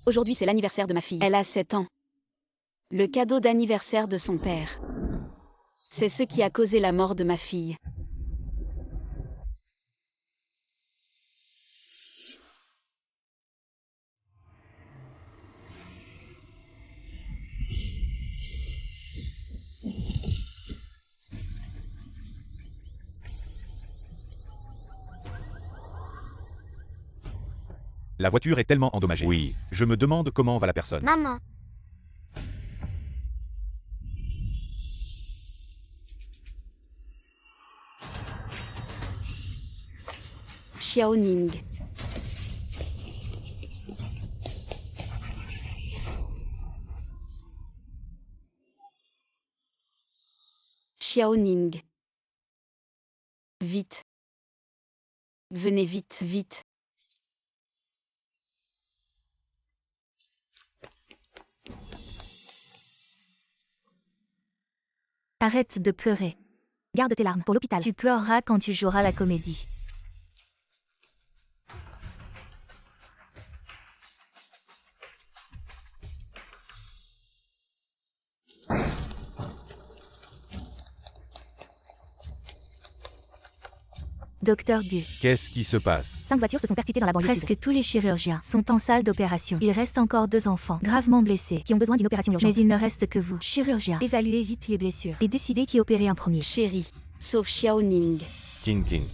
Aujourd'hui c'est l'anniversaire de ma fille. Elle a 7 ans. Le cadeau d'anniversaire de son père. C'est ce qui a causé la mort de ma fille. La voiture est tellement endommagée. Oui, je me demande comment va la personne. Maman. Xiaoning. Xiaoning. Vite. Venez vite, vite. Arrête de pleurer. Garde tes larmes pour l'hôpital. Tu pleureras quand tu joueras la comédie. Docteur Gu. Qu'est-ce qui se passe? 5 voitures se sont percutées dans la banlieue sud. Presque tous les chirurgiens sont en salle d'opération. Il reste encore 2 enfants, gravement blessés, qui ont besoin d'une opération urgente. Mais il ne reste que vous, chirurgien. Évaluez vite les blessures et décidez qui opérer en premier. Chérie, sauf Xiaoning. King King.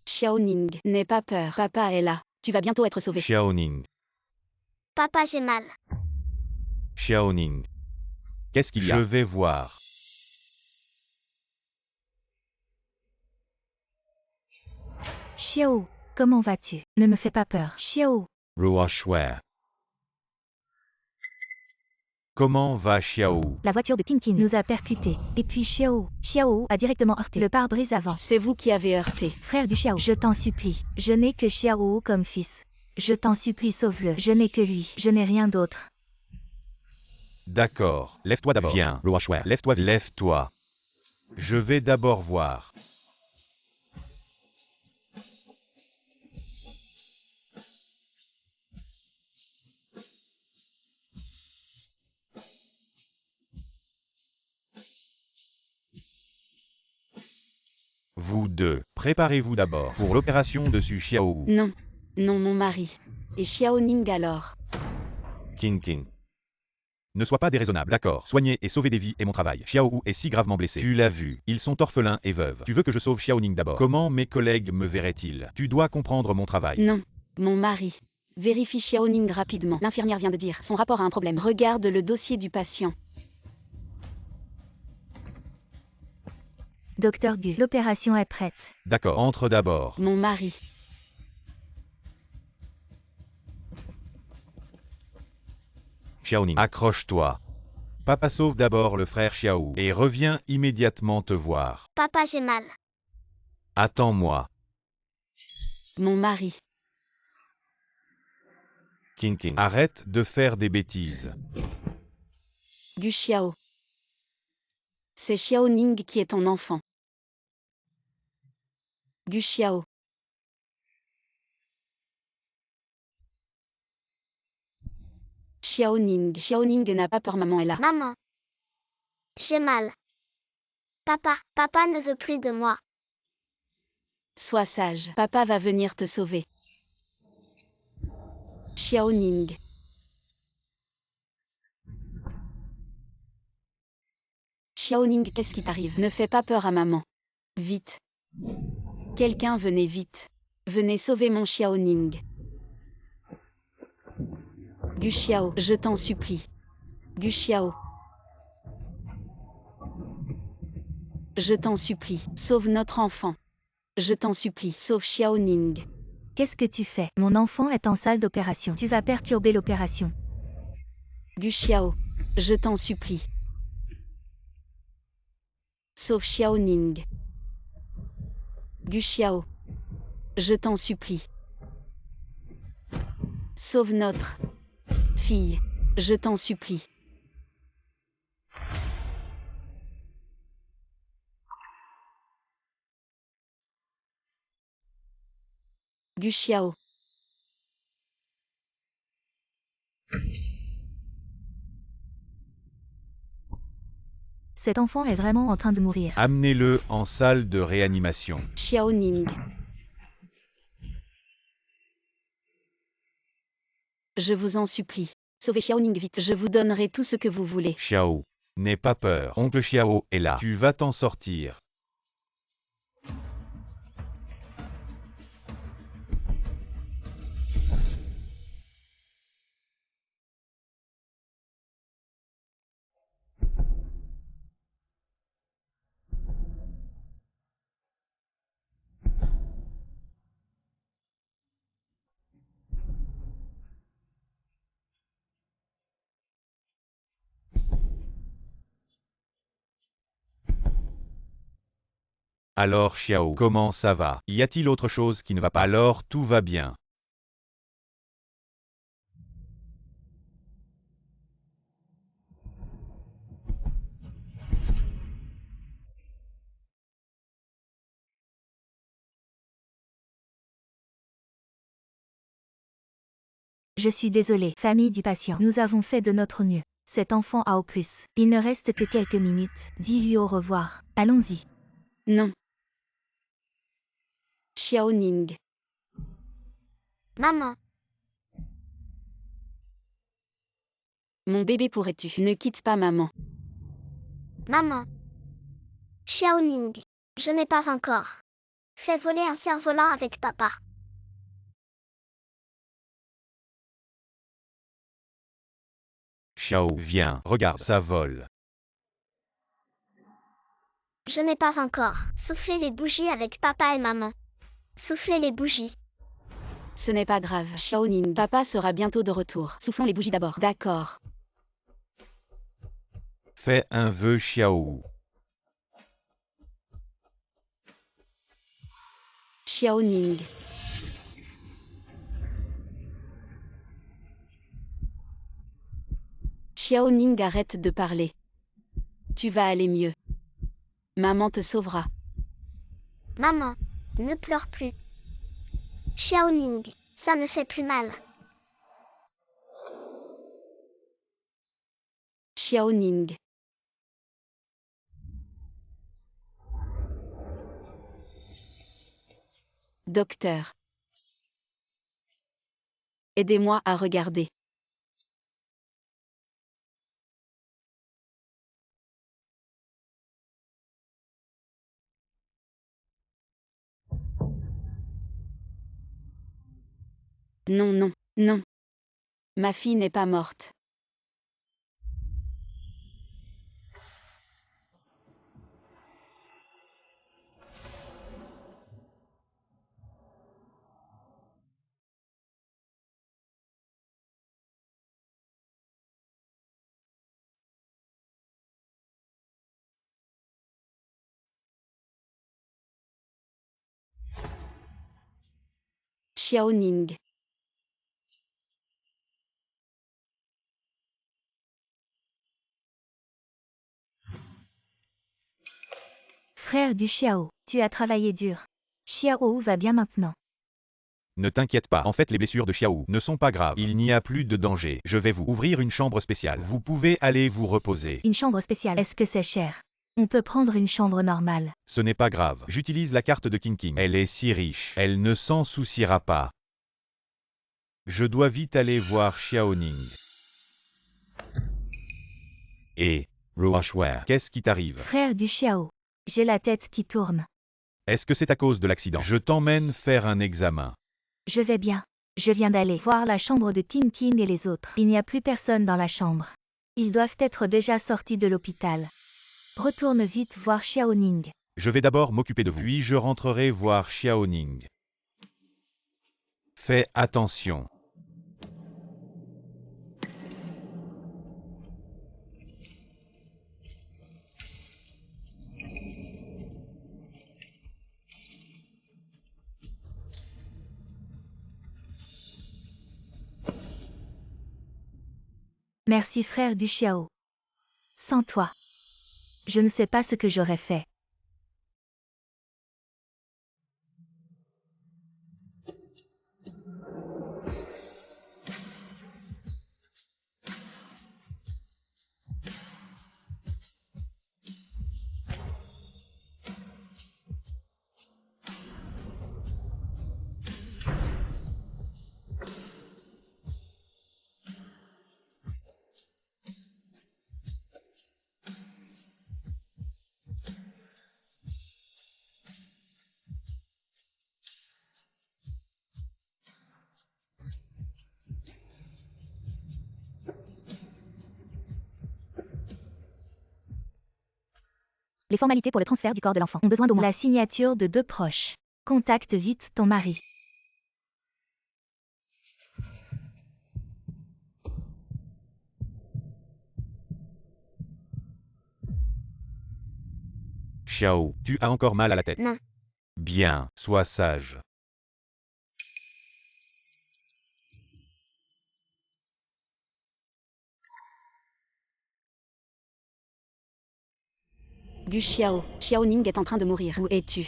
Xiaoning, n'aie pas peur. Papa est là. Tu vas bientôt être sauvé. Xiaoning. Papa, j'ai mal. Xiaoning. Qu'est-ce qu'il y a? Je vais voir. Xiao, comment vas-tu? Ne me fais pas peur. Xiao. Ruoshua. Comment va Xiao? La voiture de Tinkin nous a percutés. Et puis Xiao a directement heurté le pare-brise avant. C'est vous qui avez heurté. Frère du Xiao, je t'en supplie. Je n'ai que Xiao comme fils. Je t'en supplie, sauve-le. Je n'ai que lui. Je n'ai rien d'autre. D'accord. Lève-toi d'abord. Viens, Ruoshua. Lève-toi, lève-toi. Je vais d'abord voir. Vous deux, préparez-vous d'abord pour l'opération dessus Xiao. Non. Non, mon mari. Et Xiaoning alors. King King. Ne sois pas déraisonnable, d'accord. Soigner et sauver des vies est mon travail. Xiao est si gravement blessé. Tu l'as vu, ils sont orphelins et veuves. Tu veux que je sauve Xiaoning d'abord? Comment mes collègues me verraient-ils? Tu dois comprendre mon travail. Non. Mon mari. Vérifie Xiaoning rapidement. L'infirmière vient de dire. Son rapport a un problème. Regarde le dossier du patient. Docteur Gu, l'opération est prête. D'accord, entre d'abord. Mon mari. Xiaoning, accroche-toi. Papa sauve d'abord le frère Xiao et reviens immédiatement te voir. Papa, j'ai mal. Attends-moi. Mon mari. King King, arrête de faire des bêtises. Gu Xiao. C'est Xiaoning qui est ton enfant. Gu Xiao. Xiaoning n'a pas peur, maman est là. Maman. J'ai mal. Papa ne veut plus de moi. Sois sage. Papa va venir te sauver. Xiaoning. Xiaoning, qu'est-ce qui t'arrive? Ne fais pas peur à maman. Vite. Quelqu'un, venez vite. Venez sauver mon Xiaoning. Gu Xiao, je t'en supplie. Gu Xiao. Je t'en supplie, sauve notre enfant. Je t'en supplie, sauve Xiaoning. Qu'est-ce que tu fais? Mon enfant est en salle d'opération. Tu vas perturber l'opération. Gu Xiao, je t'en supplie. Sauve Xiaoning. Gu Xiao, je t'en supplie. Sauve notre fille, je t'en supplie. Gu Xiao. Cet enfant est vraiment en train de mourir. Amenez-le en salle de réanimation. Xiaoning. Je vous en supplie. Sauvez Xiaoning vite. Je vous donnerai tout ce que vous voulez. Xiao. N'aie pas peur. Oncle Xiao est là. Tu vas t'en sortir. Alors Xiao, comment ça va? Y a-t-il autre chose qui ne va pas? Alors tout va bien. Je suis désolée, famille du patient. Nous avons fait de notre mieux. Cet enfant a au plus. Il ne reste que quelques minutes. Dis-lui au revoir. Allons-y. Non. Xiaoning. Maman, Mon bébé, pourrais-tu? Ne quitte pas maman. maman. Xiaoning, je n'ai pas encore fait voler un cerf-volant avec papa. Xiao, viens, regarde, ça vole. Je n'ai pas encore soufflé les bougies avec papa et maman. Soufflez les bougies. Ce n'est pas grave. Xiaoning. Papa sera bientôt de retour. Soufflons les bougies d'abord. D'accord. Fais un vœu Xiao. Xiaoning. Xiaoning, arrête de parler. Tu vas aller mieux. Maman te sauvera. Maman, ne pleure plus. Xiaoning, ça ne fait plus mal. Xiaoning. Docteur. Aidez-moi à regarder. Non, non, non. Ma fille n'est pas morte. Xiaoning. Frère du Xiao, tu as travaillé dur. Xiao va bien maintenant. Ne t'inquiète pas. En fait, les blessures de Xiao ne sont pas graves. Il n'y a plus de danger. Je vais vous ouvrir une chambre spéciale. Vous pouvez aller vous reposer. Une chambre spéciale. Est-ce que c'est cher? On peut prendre une chambre normale. Ce n'est pas grave. J'utilise la carte de King King. Elle est si riche. Elle ne s'en souciera pas. Je dois vite aller voir Xiaoning. Et Roashware, qu'est-ce qui t'arrive? Frère du Xiao. J'ai la tête qui tourne. Est-ce que c'est à cause de l'accident? Je t'emmène faire un examen. Je vais bien. Je viens d'aller voir la chambre de Tin Kin et les autres. Il n'y a plus personne dans la chambre. Ils doivent être déjà sortis de l'hôpital. Retourne vite voir Xiaoning. Je vais d'abord m'occuper de vous. Puis je rentrerai voir Xiaoning. Fais attention. Merci frère du Xiao. Sans toi, je ne sais pas ce que j'aurais fait. Les formalités pour le transfert du corps de l'enfant ont besoin d'au moins la signature de 2 proches. Contacte vite ton mari. Xiao, tu as encore mal à la tête. Non. Bien, sois sage. Gu Xiao, Xiaoning est en train de mourir. Où es-tu?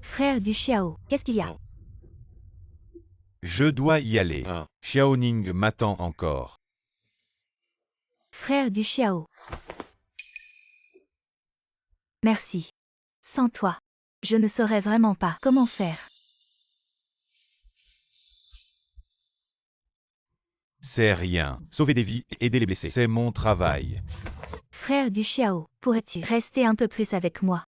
Frère du Xiao, qu'est-ce qu'il y a? Oh. Je dois y aller. Xiaoning m'attend encore. Frère du Xiao. Merci. Sans toi, je ne saurais vraiment pas comment faire. C'est rien. Sauver des vies et aider les blessés. C'est mon travail. Frère du Xiao, pourrais-tu rester un peu plus avec moi?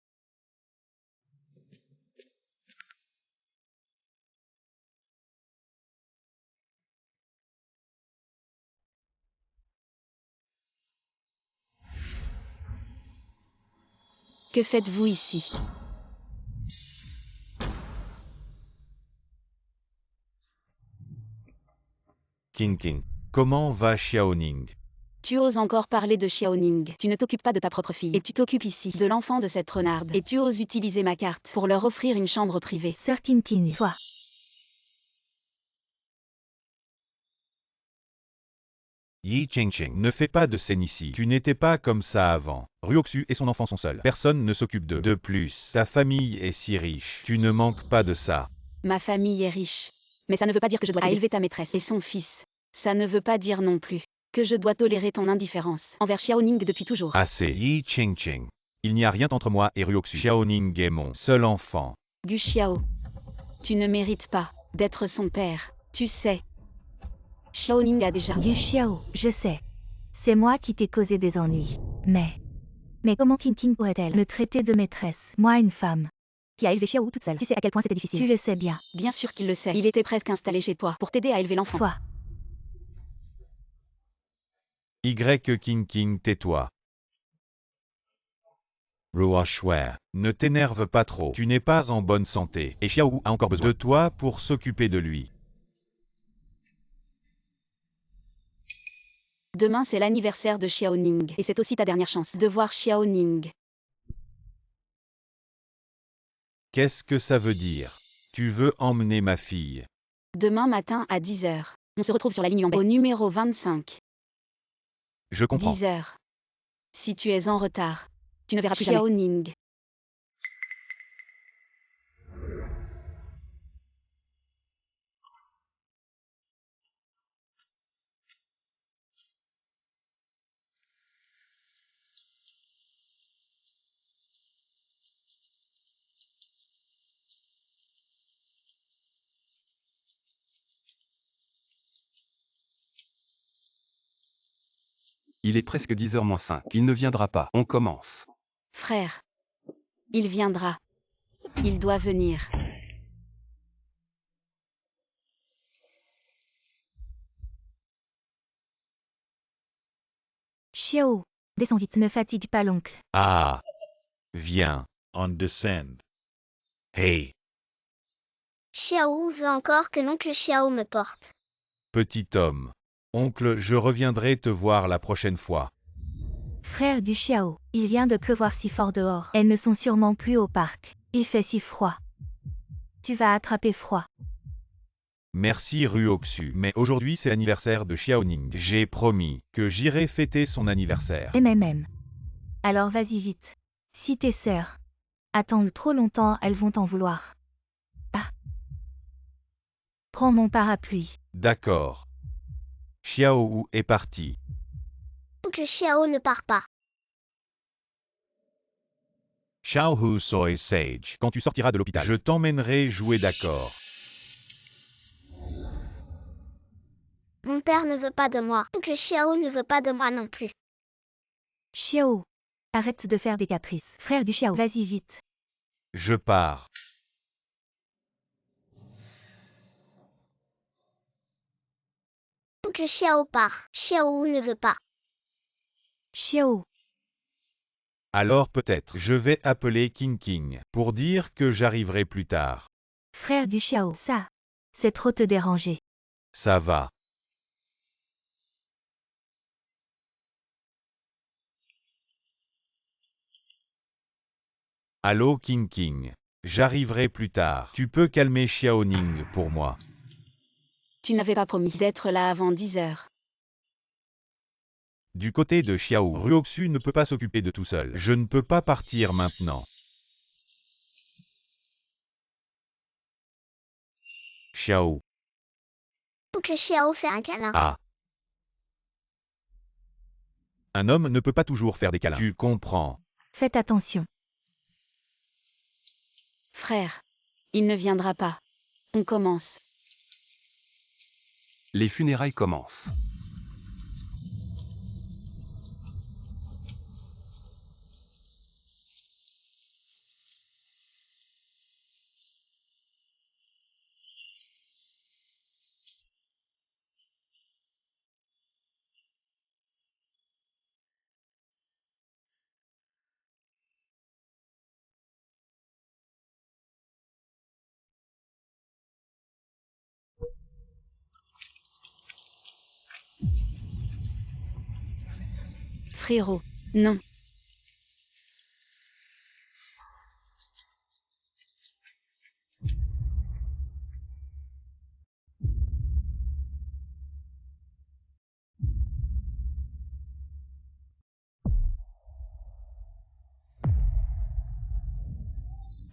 Que faites-vous ici? Kin. Comment va Xiaoning? Tu oses encore parler de Xiaoning. Tu ne t'occupes pas de ta propre fille. Et tu t'occupes ici de l'enfant de cette renarde. Et tu oses utiliser ma carte pour leur offrir une chambre privée. Sœur Kin, toi. Yi Chengcheng, ne fais pas de scène ici. Tu n'étais pas comme ça avant. Ruoxu et son enfant sont seuls. Personne ne s'occupe d'eux. De plus, ta famille est si riche. Tu ne manques pas de ça. Ma famille est riche. Mais ça ne veut pas dire que je dois élever ta maîtresse et son fils. Ça ne veut pas dire non plus que je dois tolérer ton indifférence envers Xiaoning depuis toujours. Assez. Yi Chengcheng. Il n'y a rien entre moi et Ruoxu. Xiaoning est mon seul enfant. Gu Xiao, tu ne mérites pas d'être son père. Tu sais. Xiaoning a déjà... Gu Xiao, je sais. C'est moi qui t'ai causé des ennuis. Mais comment Kin pourrait-elle me traiter de maîtresse? Moi, une femme qui a élevé Xiao toute seule. Tu sais à quel point c'était difficile. Tu le sais bien. Bien sûr qu'il le sait. Il était presque installé chez toi pour t'aider à élever l'enfant. Toi. Kin, tais-toi. Ruoxue, ne t'énerve pas trop. Tu n'es pas en bonne santé. Et Xiao a encore besoin de toi pour s'occuper de lui. Demain, c'est l'anniversaire de Xiaoning. Et c'est aussi ta dernière chance de voir Xiaoning. Qu'est-ce que ça veut dire? Tu veux emmener ma fille? Demain matin à 10h. On se retrouve sur la ligne en B. Au numéro 25. Je comprends. 10h. Si tu es en retard, tu ne verras plus jamais Xiaoning. Il est presque 10h moins 5. Il ne viendra pas. On commence. Frère. Il viendra. Il doit venir. Xiao, descends vite. Ne fatigue pas l'oncle. Ah. Viens. On descend. Hey. Xiao veut encore que l'oncle Xiao me porte. Petit homme. Oncle, je reviendrai te voir la prochaine fois. Frère du Xiao, il vient de pleuvoir si fort dehors. Elles ne sont sûrement plus au parc. Il fait si froid. Tu vas attraper froid. Merci Ruoxu, mais aujourd'hui c'est l'anniversaire de Xiaoning. J'ai promis que j'irai fêter son anniversaire. Même. Alors vas-y vite. Si tes sœurs attendent trop longtemps, elles vont t'en vouloir. Ah. Prends mon parapluie. D'accord. Xiao est parti. Oncle Xiao ne part pas. Xiao soy sage. Quand tu sortiras de l'hôpital, je t'emmènerai jouer, d'accord. Mon père ne veut pas de moi. Oncle Xiao ne veut pas de moi non plus. Xiao, arrête de faire des caprices. Frère du Xiao, vas-y vite. Je pars. Que Xiao part. Xiao ne veut pas. Xiao. Alors peut-être, je vais appeler King pour dire que j'arriverai plus tard. Frère du Xiao. Ça. C'est trop te déranger. Ça va. Allô King. J'arriverai plus tard. Tu peux calmer Xiaoning pour moi. Tu n'avais pas promis d'être là avant 10 heures. Du côté de Xiao, Ruoxu ne peut pas s'occuper de tout seul. Je ne peux pas partir maintenant. Xiao. Que Xiao fait un câlin. Ah. Un homme ne peut pas toujours faire des câlins. Tu comprends. Faites attention. Frère. Il ne viendra pas. On commence. Les funérailles commencent. Frérot. Non.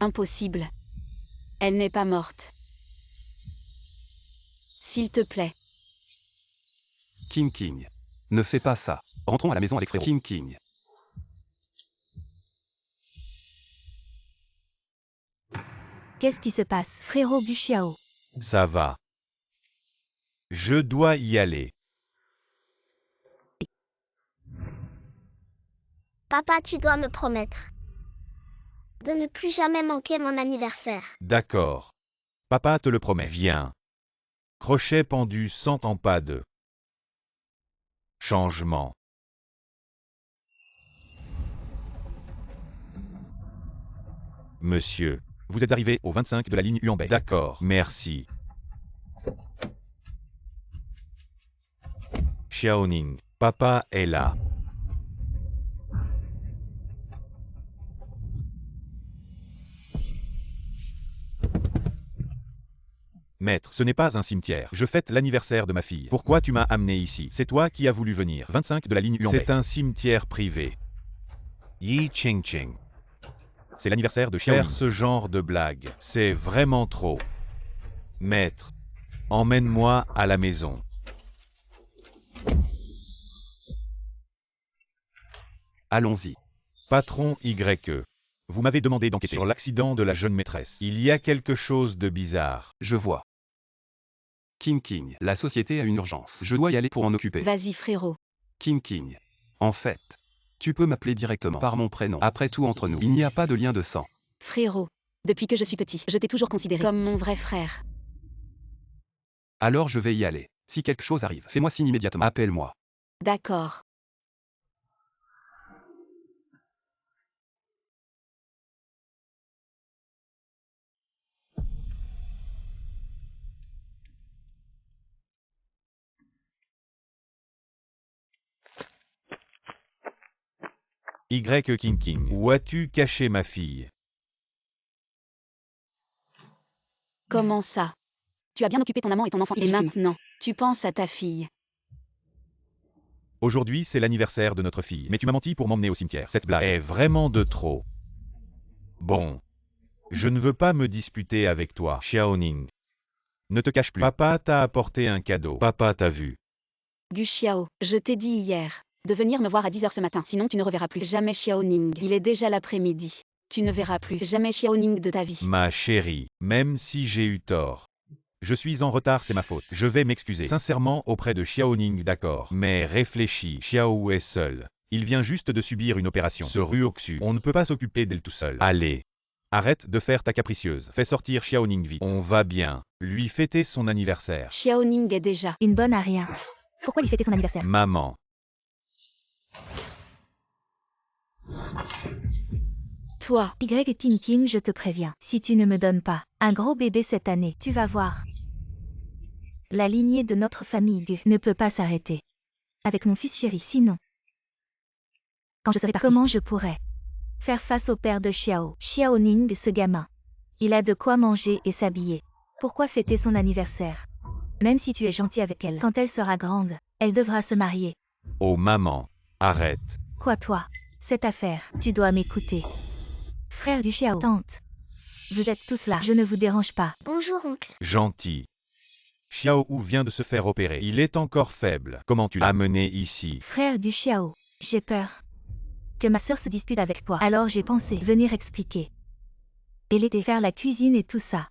Impossible. Elle n'est pas morte. S'il te plaît. King. Ne fais pas ça. Rentrons à la maison avec frérot. King. Qu'est-ce qui se passe? Frérot du Xiao. Ça va. Je dois y aller. Papa, tu dois me promettre de ne plus jamais manquer mon anniversaire. D'accord. Papa te le promet. Viens. Crochet pendu s'entend pas de changement. Monsieur, vous êtes arrivé au 25 de la ligne Huanbei. D'accord, merci. Xiaoning, papa est là. Maître, ce n'est pas un cimetière. Je fête l'anniversaire de ma fille. Pourquoi tu m'as amené ici? C'est toi qui as voulu venir. 25 de la ligne Huanbei. C'est un cimetière privé. Yi Ching. C'est l'anniversaire de Xiaoning. Faire ce genre de blague, c'est vraiment trop. Maître, emmène-moi à la maison. Allons-y. Patron YE. Vous m'avez demandé d'enquêter sur l'accident de la jeune maîtresse. Il y a quelque chose de bizarre. Je vois. King. La société a une urgence. Je dois y aller pour en occuper. Vas-y frérot. King. En fait, tu peux m'appeler directement par mon prénom. Après tout entre nous, il n'y a pas de lien de sang. Frérot. Depuis que je suis petit, je t'ai toujours considéré comme mon vrai frère. Alors je vais y aller. Si quelque chose arrive, fais-moi signe immédiatement. Appelle-moi. D'accord. Y King. Où as-tu caché ma fille? Comment ça? Tu as bien occupé ton amant et ton enfant. Et maintenant, tu penses à ta fille. Aujourd'hui, c'est l'anniversaire de notre fille. Mais tu m'as menti pour m'emmener au cimetière. Cette blague est vraiment de trop. Bon. Je ne veux pas me disputer avec toi, Xiaoning. Ne te cache plus. Papa t'a apporté un cadeau. Papa t'a vu. Gu Xiao, je t'ai dit hier de venir me voir à 10 h ce matin, sinon tu ne reverras plus jamais Xiaoning. Il est déjà l'après-midi. Tu ne verras plus jamais Xiaoning de ta vie. Ma chérie, même si j'ai eu tort. Je suis en retard, c'est ma faute. Je vais m'excuser sincèrement auprès de Xiaoning, d'accord. Mais réfléchis, Xiao est seul. Il vient juste de subir une opération. Ce Ruoxu, on ne peut pas s'occuper d'elle tout seul. Allez. Arrête de faire ta capricieuse. Fais sortir Xiaoning vite. On va bien lui fêter son anniversaire. Xiaoning est déjà Une bonne à rien. Pourquoi lui fêter son anniversaire? Maman. Toi, Y King King, je te préviens. Si tu ne me donnes pas un gros bébé cette année, tu vas voir. La lignée de notre famille Gu ne peut pas s'arrêter. Avec mon fils chéri, sinon. Quand je serai parti, comment je pourrais faire face au père de Xiao? Xiao Ning, ce gamin. Il a de quoi manger et s'habiller. Pourquoi fêter son anniversaire? Même si tu es gentil avec elle, quand elle sera grande, elle devra se marier. Oh maman. Arrête. Quoi toi? Cette affaire, tu dois m'écouter. Frère du Xiao, tante. Vous êtes tous là, je ne vous dérange pas. Bonjour, oncle. Gentil. Xiao Wu vient de se faire opérer. Il est encore faible. Comment tu l'as amené ici? Frère du Xiao, j'ai peur que ma sœur se dispute avec toi. Alors j'ai pensé venir expliquer. Et l'aider faire la cuisine et tout ça.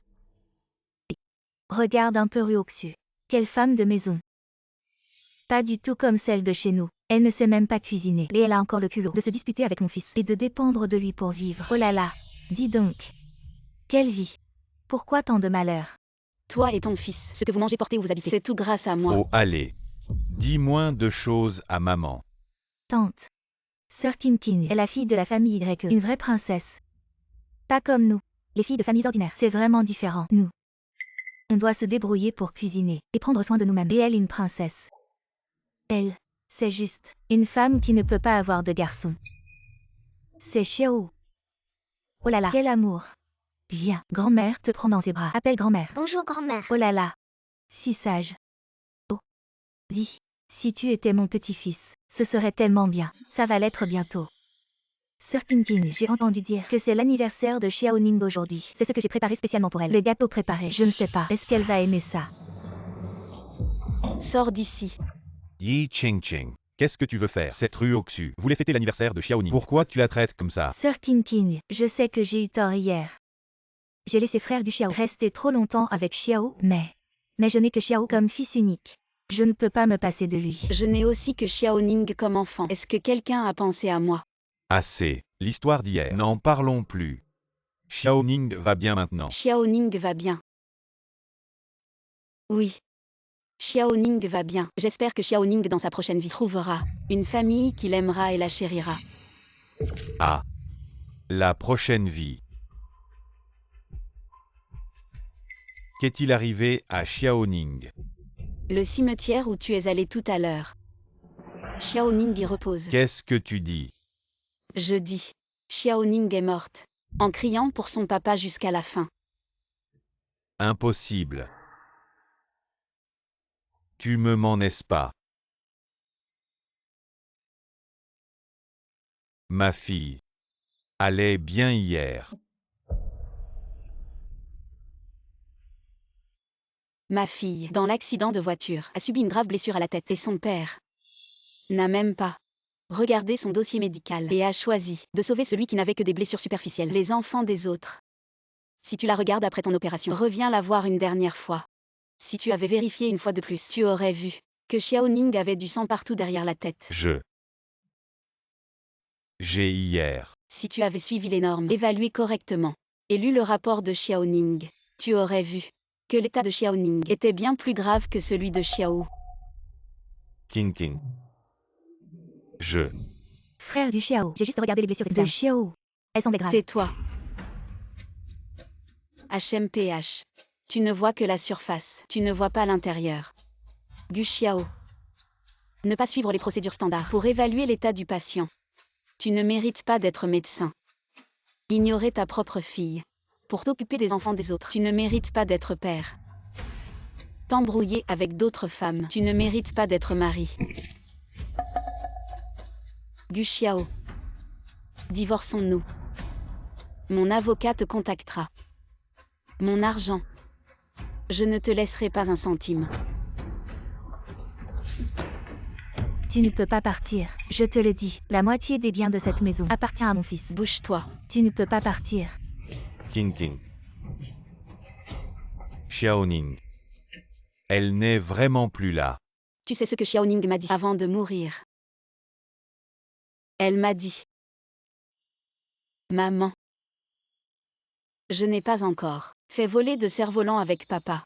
Regarde un peu Ruoxu. Quelle femme de maison. Pas du tout comme celle de chez nous. Elle ne sait même pas cuisiner. Et elle a encore le culot de se disputer avec mon fils et de dépendre de lui pour vivre. Oh là là. Dis donc. Quelle vie. Pourquoi tant de malheur? toi et ton fils, ce que vous mangez, portez où vous habitez, c'est tout grâce à moi. Oh allez. Dis moins de choses à maman. Tante. Sœur King King est la fille de la famille Y, une vraie princesse. Pas comme nous. Les filles de familles ordinaires, c'est vraiment différent. Nous. On doit se débrouiller pour cuisiner et prendre soin de nous-mêmes. Et elle, une princesse. Elle, c'est juste une femme qui ne peut pas avoir de garçon. C'est Xiao. Oh là là, quel amour. Viens, grand-mère te prend dans ses bras. Appelle grand-mère. Bonjour, grand-mère. Oh là là. Si sage. Oh. Dis, si tu étais mon petit-fils, ce serait tellement bien. Ça va l'être bientôt. Sœur King King, j'ai entendu dire que c'est l'anniversaire de Xiao Ning aujourd'hui. C'est ce que j'ai préparé spécialement pour elle. Le gâteau préparé, je ne sais pas. Est-ce qu'elle va aimer ça? Sors d'ici. Yi Ching Ching. Qu'est-ce que tu veux faire? Cette Ruoxu voulait fêter l'anniversaire de Xiaoning. Pourquoi tu la traites comme ça? Sœur King King, je sais que j'ai eu tort hier. J'ai laissé frère du Xiao rester trop longtemps avec Xiao, mais je n'ai que Xiao comme fils unique. Je ne peux pas me passer de lui. Je n'ai aussi que Xiao Ning comme enfant. Est-ce que quelqu'un a pensé à moi? Assez. L'histoire d'hier. N'en parlons plus. Xiaoning va bien maintenant. Xiao Ning va bien. Oui. Xiao Ning va bien. J'espère que Xiao Ning dans sa prochaine vie trouvera une famille qui l'aimera et la chérira. Ah. La prochaine vie. Qu'est-il arrivé à Xiaoning? Le cimetière où tu es allé tout à l'heure. Xiao Ning y repose. Qu'est-ce que tu dis? Je dis. Xiao Ning est morte. En criant pour son papa jusqu'à la fin. Impossible. Tu me m'en es pas. Ma fille. Allait bien hier. Ma fille, dans l'accident de voiture, a subi une grave blessure à la tête et son père n'a même pas regardé son dossier médical et a choisi de sauver celui qui n'avait que des blessures superficielles, les enfants des autres. Si tu la regardes après ton opération, reviens la voir une dernière fois. Si tu avais vérifié une fois de plus, tu aurais vu que Xiao Ning avait du sang partout derrière la tête. J'ai hier. Si tu avais suivi les normes, évalué correctement et lu le rapport de Xiao Ning, tu aurais vu que l'état de Xiao Ning était bien plus grave que celui de Xiao. King King. Frère du Xiao, j'ai juste regardé les blessures de Xiao. Elles semblaient graves. Tais-toi. HMPH. Tu ne vois que la surface, tu ne vois pas l'intérieur. Gu Xiao. Ne pas suivre les procédures standards pour évaluer l'état du patient. Tu ne mérites pas d'être médecin. Ignorer ta propre fille. Pour t'occuper des enfants des autres. Tu ne mérites pas d'être père. T'embrouiller avec d'autres femmes. Tu ne mérites pas d'être mari. Gu Xiao. Divorçons-nous. Mon avocat te contactera. Mon argent. Je ne te laisserai pas un centime. Tu ne peux pas partir, je te le dis. La moitié des biens de cette maison appartient à mon fils. Bouge-toi. Tu ne peux pas partir. King King. Xiaoning. Elle n'est vraiment plus là. Tu sais ce que Xiao Ning m'a dit avant de mourir. Elle m'a dit. Maman. Je n'ai pas encore fait voler de cerf-volant avec papa.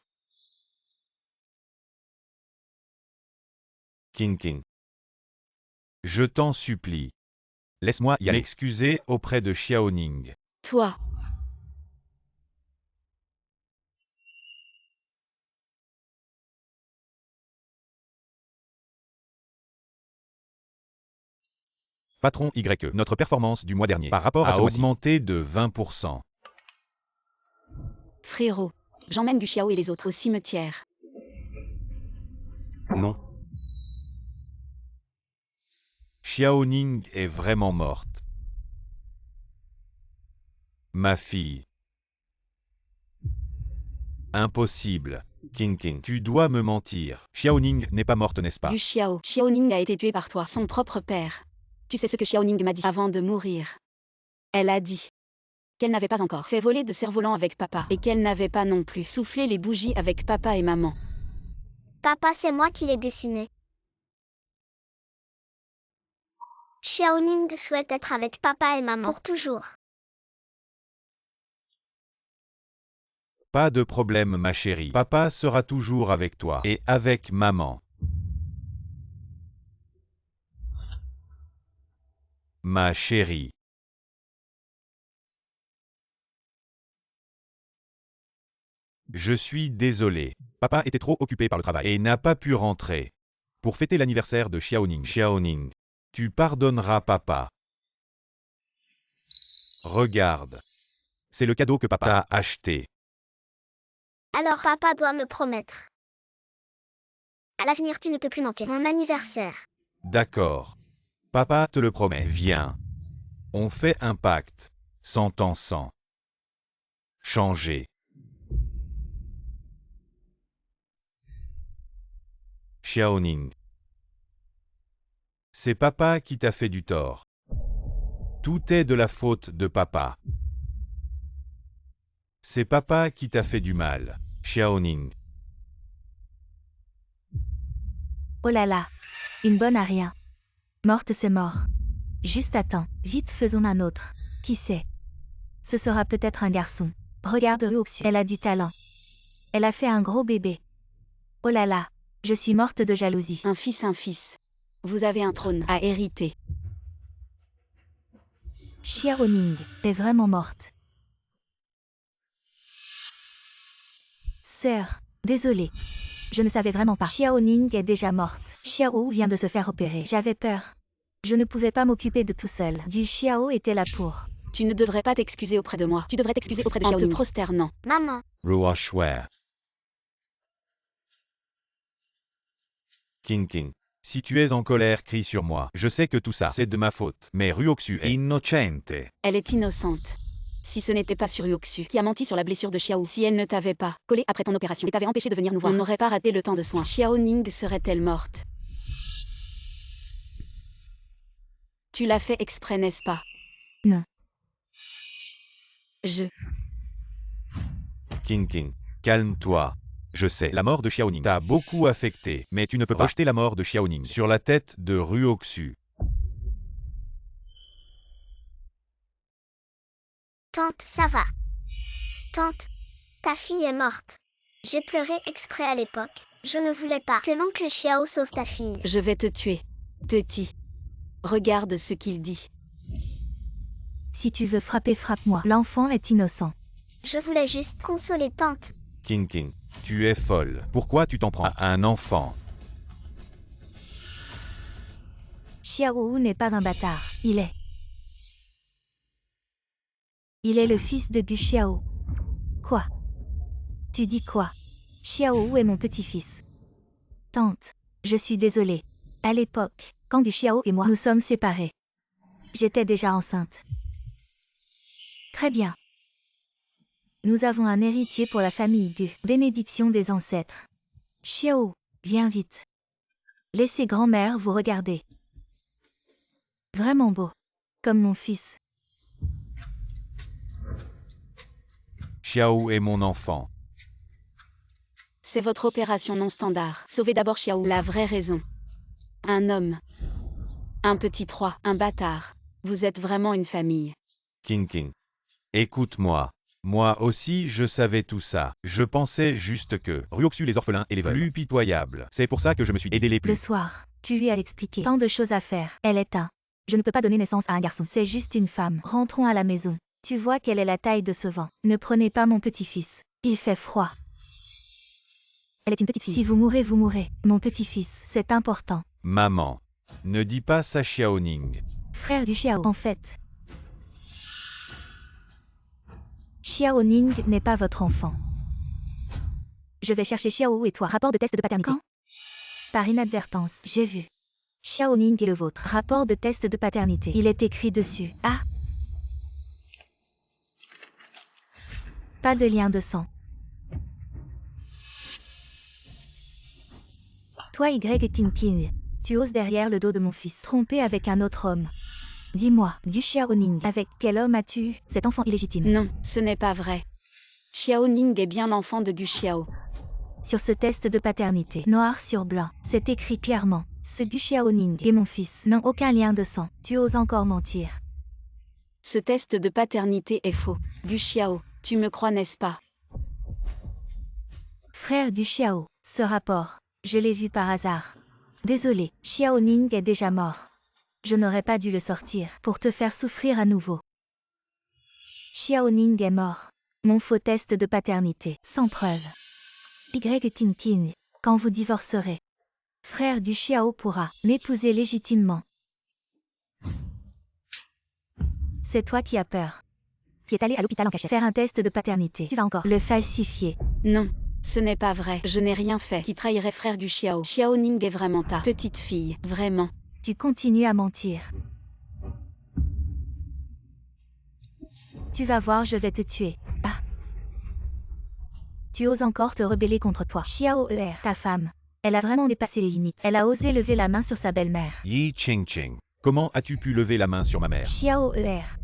Kin. Je t'en supplie. Laisse-moi y aller. M'excuser auprès de Xiaoning. Toi. Patron YE. Notre performance du mois dernier par rapport à ce mois-ci a augmenté de 20%. Frérot. J'emmène Gu Xiao et les autres au cimetière. Non. Xiaoning est vraiment morte. Ma fille. Impossible. Kin, tu dois me mentir. Xiaoning n'est pas morte, n'est-ce pas? Gu Xiao. Xiaoning a été tué par toi, son propre père. Tu sais ce que Xiaoning m'a dit avant de mourir. Elle a dit qu'elle n'avait pas encore fait voler de cerf-volant avec papa et qu'elle n'avait pas non plus soufflé les bougies avec papa et maman. Papa, c'est moi qui l'ai dessiné. Xiaoning souhaite être avec papa et maman pour toujours. Pas de problème, ma chérie. Papa sera toujours avec toi et avec maman. Ma chérie. Je suis désolé. Papa était trop occupé par le travail et n'a pas pu rentrer. Pour fêter l'anniversaire de Xiaoning. Xiaoning, tu pardonneras papa. Regarde. C'est le cadeau que papa a acheté. Alors papa doit me promettre. À l'avenir, tu ne peux plus manquer mon anniversaire. D'accord. Papa te le promet. Viens. On fait un pacte. 100 ans sans changer. Xiaoning. C'est papa qui t'a fait du tort. Tout est de la faute de papa. C'est papa qui t'a fait du mal. Xiaoning. Oh là là. Une bonne à rien. Morte, c'est mort. Juste attends. Vite, faisons un autre. Qui sait? Ce sera peut-être un garçon. Regarde Ryuxu. Elle a du talent. Elle a fait un gros bébé. Oh là là. Je suis morte de jalousie. Un fils. Vous avez un trône à hériter. Xiaoning est vraiment morte. Sœur, désolée. Je ne savais vraiment pas. Xiaoning est déjà morte. Xiao vient de se faire opérer. J'avais peur. Je ne pouvais pas m'occuper de tout seul. Gu Xiao était là pour. Tu ne devrais pas t'excuser auprès de moi. Tu devrais t'excuser auprès de Xiaoning. En te prosternant. Maman. Ruoshua. Kin. Si tu es en colère, crie sur moi. Je sais que tout ça, c'est de ma faute. Mais Ryuxu est innocente. Elle est innocente. Si ce n'était pas sur Ryuxu qui a menti sur la blessure de Xiao, si elle ne t'avait pas collé après ton opération et t'avait empêché de venir nous voir, on n'aurait pas raté le temps de soins. Xiaoning serait-elle morte? Tu l'as fait exprès, n'est-ce pas? Non. Kin. Calme-toi. Je sais, la mort de Xiaoning t'a beaucoup affecté, mais tu ne peux pas rejeter la mort de Xiaoning sur la tête de Ryuxu. Tante, ça va. Tante, ta fille est morte. J'ai pleuré exprès à l'époque. Je ne voulais pas que l'oncle Xiao sauve ta fille. Je vais te tuer, petit. Regarde ce qu'il dit. Si tu veux frapper, frappe-moi. L'enfant est innocent. Je voulais juste consoler tante. Kin, tu es folle. Pourquoi tu t'en prends à un enfant? Xiao n'est pas un bâtard. Il est le fils de Gu Xiao. Quoi? Tu dis quoi? Xiao est mon petit-fils. Tante, je suis désolée. À l'époque, quand Gu Xiao et moi nous sommes séparés, j'étais déjà enceinte. Très bien. Nous avons un héritier pour la famille Gu. Bénédiction des ancêtres. Xiao, viens vite. Laissez grand-mère vous regarder. Vraiment beau. Comme mon fils. Xiao est mon enfant. C'est votre opération non standard. Sauvez d'abord Xiao. La vraie raison. Un homme. Un petit 3, un bâtard. Vous êtes vraiment une famille. Kin. Écoute-moi. Moi aussi je savais tout ça. Je pensais juste que Ryuxu les orphelins et les veuves plus pitoyables. C'est pour ça que je me suis aidé les plus. Le soir, Tu lui as expliqué tant de choses à faire. Elle est un. Je ne peux pas donner naissance à un garçon. C'est juste une femme. Rentrons à la maison. Tu vois quelle est la taille de ce vent. Ne prenez pas mon petit-fils. Il fait froid. Elle est une petite fille. Si vous mourrez, vous mourrez. Mon petit-fils, c'est important. Maman. Ne dis pas ça Xiaoning. Frère du Xiao. En fait, Xiaoning n'est pas votre enfant. Je vais chercher Xiao et toi. Rapport de test de paternité. Quand? Par inadvertance, j'ai vu. Xiaoning est le vôtre. Rapport de test de paternité. Il est écrit dessus. Ah. Pas de lien de sang. Toi Y King, tu oses derrière le dos de mon fils, trompé avec un autre homme. Dis-moi, Gu Xiaoning, avec quel homme as-tu cet enfant illégitime? Non, ce n'est pas vrai. Xiaoning est bien l'enfant de Gu Xiao. Sur ce test de paternité, noir sur blanc, c'est écrit clairement. Ce Gu Xiaoning et mon fils n'ont aucun lien de sang. Tu oses encore mentir. Ce test de paternité est faux. Gu Xiao, tu me crois n'est-ce pas? Frère Gu Xiao, ce rapport, je l'ai vu par hasard. Désolé, Xiaoning est déjà mort. Je n'aurais pas dû le sortir pour te faire souffrir à nouveau. Xiaoning est mort. Mon faux test de paternité, sans preuve. Y King, quand vous divorcerez, frère du Xiao pourra m'épouser légitimement. C'est toi qui as peur. Qui est allé à l'hôpital en cachette faire un test de paternité. Tu vas encore le falsifier. Non, ce n'est pas vrai. Je n'ai rien fait qui trahirait frère du Xiao. Xiaoning est vraiment ta petite fille, vraiment. Tu continues à mentir. Tu vas voir, je vais te tuer. Ah. Tu oses encore te rebeller contre toi. Xiao ta femme. Elle a vraiment dépassé les limites. Elle a osé lever la main sur sa belle-mère. Yi Ching. Comment as-tu pu lever la main sur ma mère? Xiao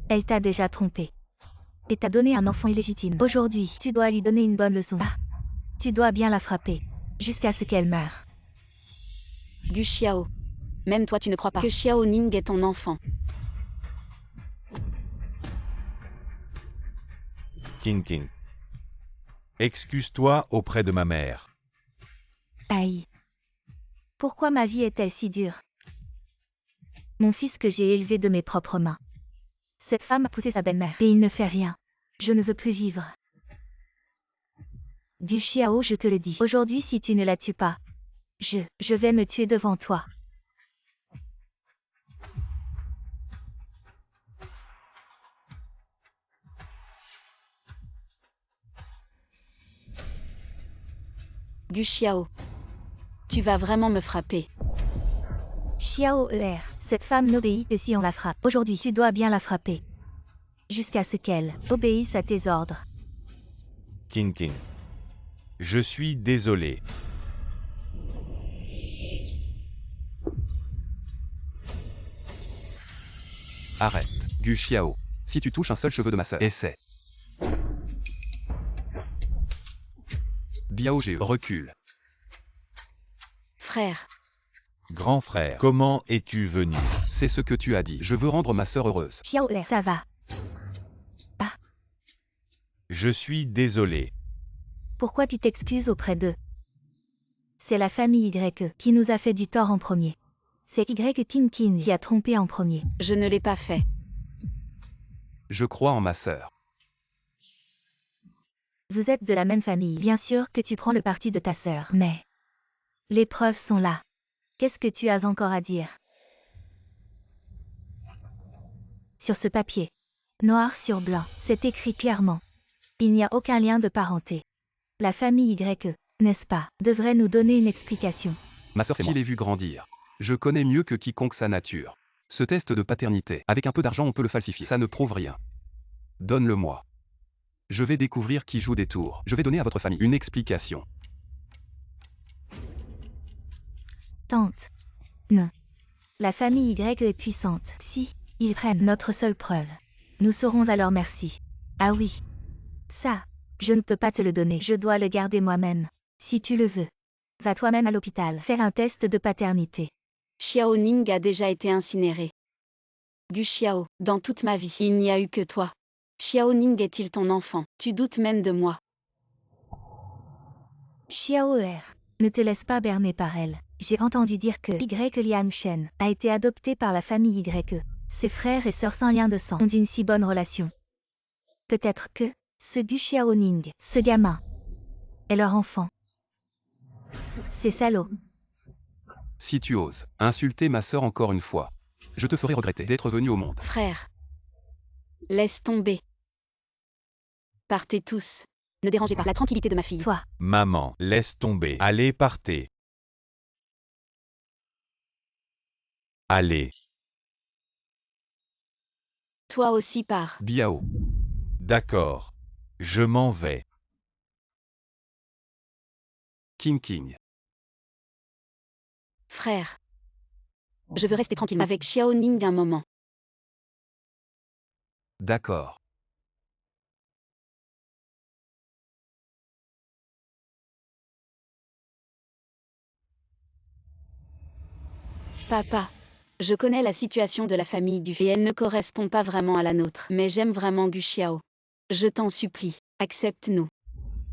elle t'a déjà trompé. Et t'a donné un enfant illégitime. Aujourd'hui, tu dois lui donner une bonne leçon. Ah. Tu dois bien la frapper. Jusqu'à ce qu'elle meure. Gu Xiao. Même toi tu ne crois pas que Xiaoning est ton enfant. King. Excuse-toi auprès de ma mère. Aïe. Pourquoi ma vie est-elle si dure? Mon fils que j'ai élevé de mes propres mains. Cette femme a poussé sa belle-mère. Et il ne fait rien. Je ne veux plus vivre. Gu Xiao, je te le dis. Aujourd'hui, si tu ne la tues pas, je vais me tuer devant toi. Gu Xiao. Tu vas vraiment me frapper. Xiao cette femme n'obéit que si on la frappe. Aujourd'hui, tu dois bien la frapper. Jusqu'à ce qu'elle obéisse à tes ordres. King. Je suis désolé. Arrête. Gu Xiao. Si tu touches un seul cheveu de ma sœur, essaie. Biao Ge, recule. Frère. Grand frère, comment es-tu venu? C'est ce que tu as dit. Je veux rendre ma sœur heureuse. Xiao ça va. Ah, Je suis désolé. pourquoi tu t'excuses auprès d'eux? C'est la famille Y qui nous a fait du tort en premier. C'est Y King qui a trompé en premier. Je ne l'ai pas fait. Je crois en ma sœur. Vous êtes de la même famille. Bien sûr que tu prends le parti de ta sœur, mais les preuves sont là. Qu'est-ce que tu as encore à dire? Sur ce papier, noir sur blanc, c'est écrit clairement. Il n'y a aucun lien de parenté. La famille Y, n'est-ce pas, devrait nous donner une explication. Ma sœur, c'est moi qui l'ai vu grandir. Je connais mieux que quiconque sa nature. Ce test de paternité, avec un peu d'argent on peut le falsifier. Ça ne prouve rien. Donne-le-moi. Je vais découvrir qui joue des tours. Je vais donner à votre famille une explication. Tante. Non. La famille Y est puissante. Si, ils prennent notre seule preuve, nous serons à leur merci. Ah oui. Ça, je ne peux pas te le donner. Je dois le garder moi-même. Si tu le veux. Va toi-même à l'hôpital faire un test de paternité. Xiaoning a déjà été incinéré. Gu Xiao, dans toute ma vie, il n'y a eu que toi. Xiaoning est-il ton enfant? Tu doutes même de moi. Xiao ne te laisse pas berner par elle. J'ai entendu dire que Y Liang Shen a été adopté par la famille Y. Ses frères et sœurs sans lien de sang ont une si bonne relation. Peut-être que ce Gu Xiaoning, ce gamin, est leur enfant. C'est salaud. Si tu oses insulter ma sœur encore une fois, je te ferai regretter d'être venu au monde. Frère. Laisse tomber. Partez tous. Ne dérangez pas la tranquillité de ma fille. Toi, Maman, laisse tomber. Allez, partez. Allez. Toi aussi pars. Biao. D'accord. Je m'en vais. King. Frère. Je veux rester tranquille avec Xiaoning un moment. D'accord. Papa. Je connais la situation de la famille Gu et elle ne correspond pas vraiment à la nôtre. Mais j'aime vraiment Gu Xiao. Je t'en supplie, accepte-nous.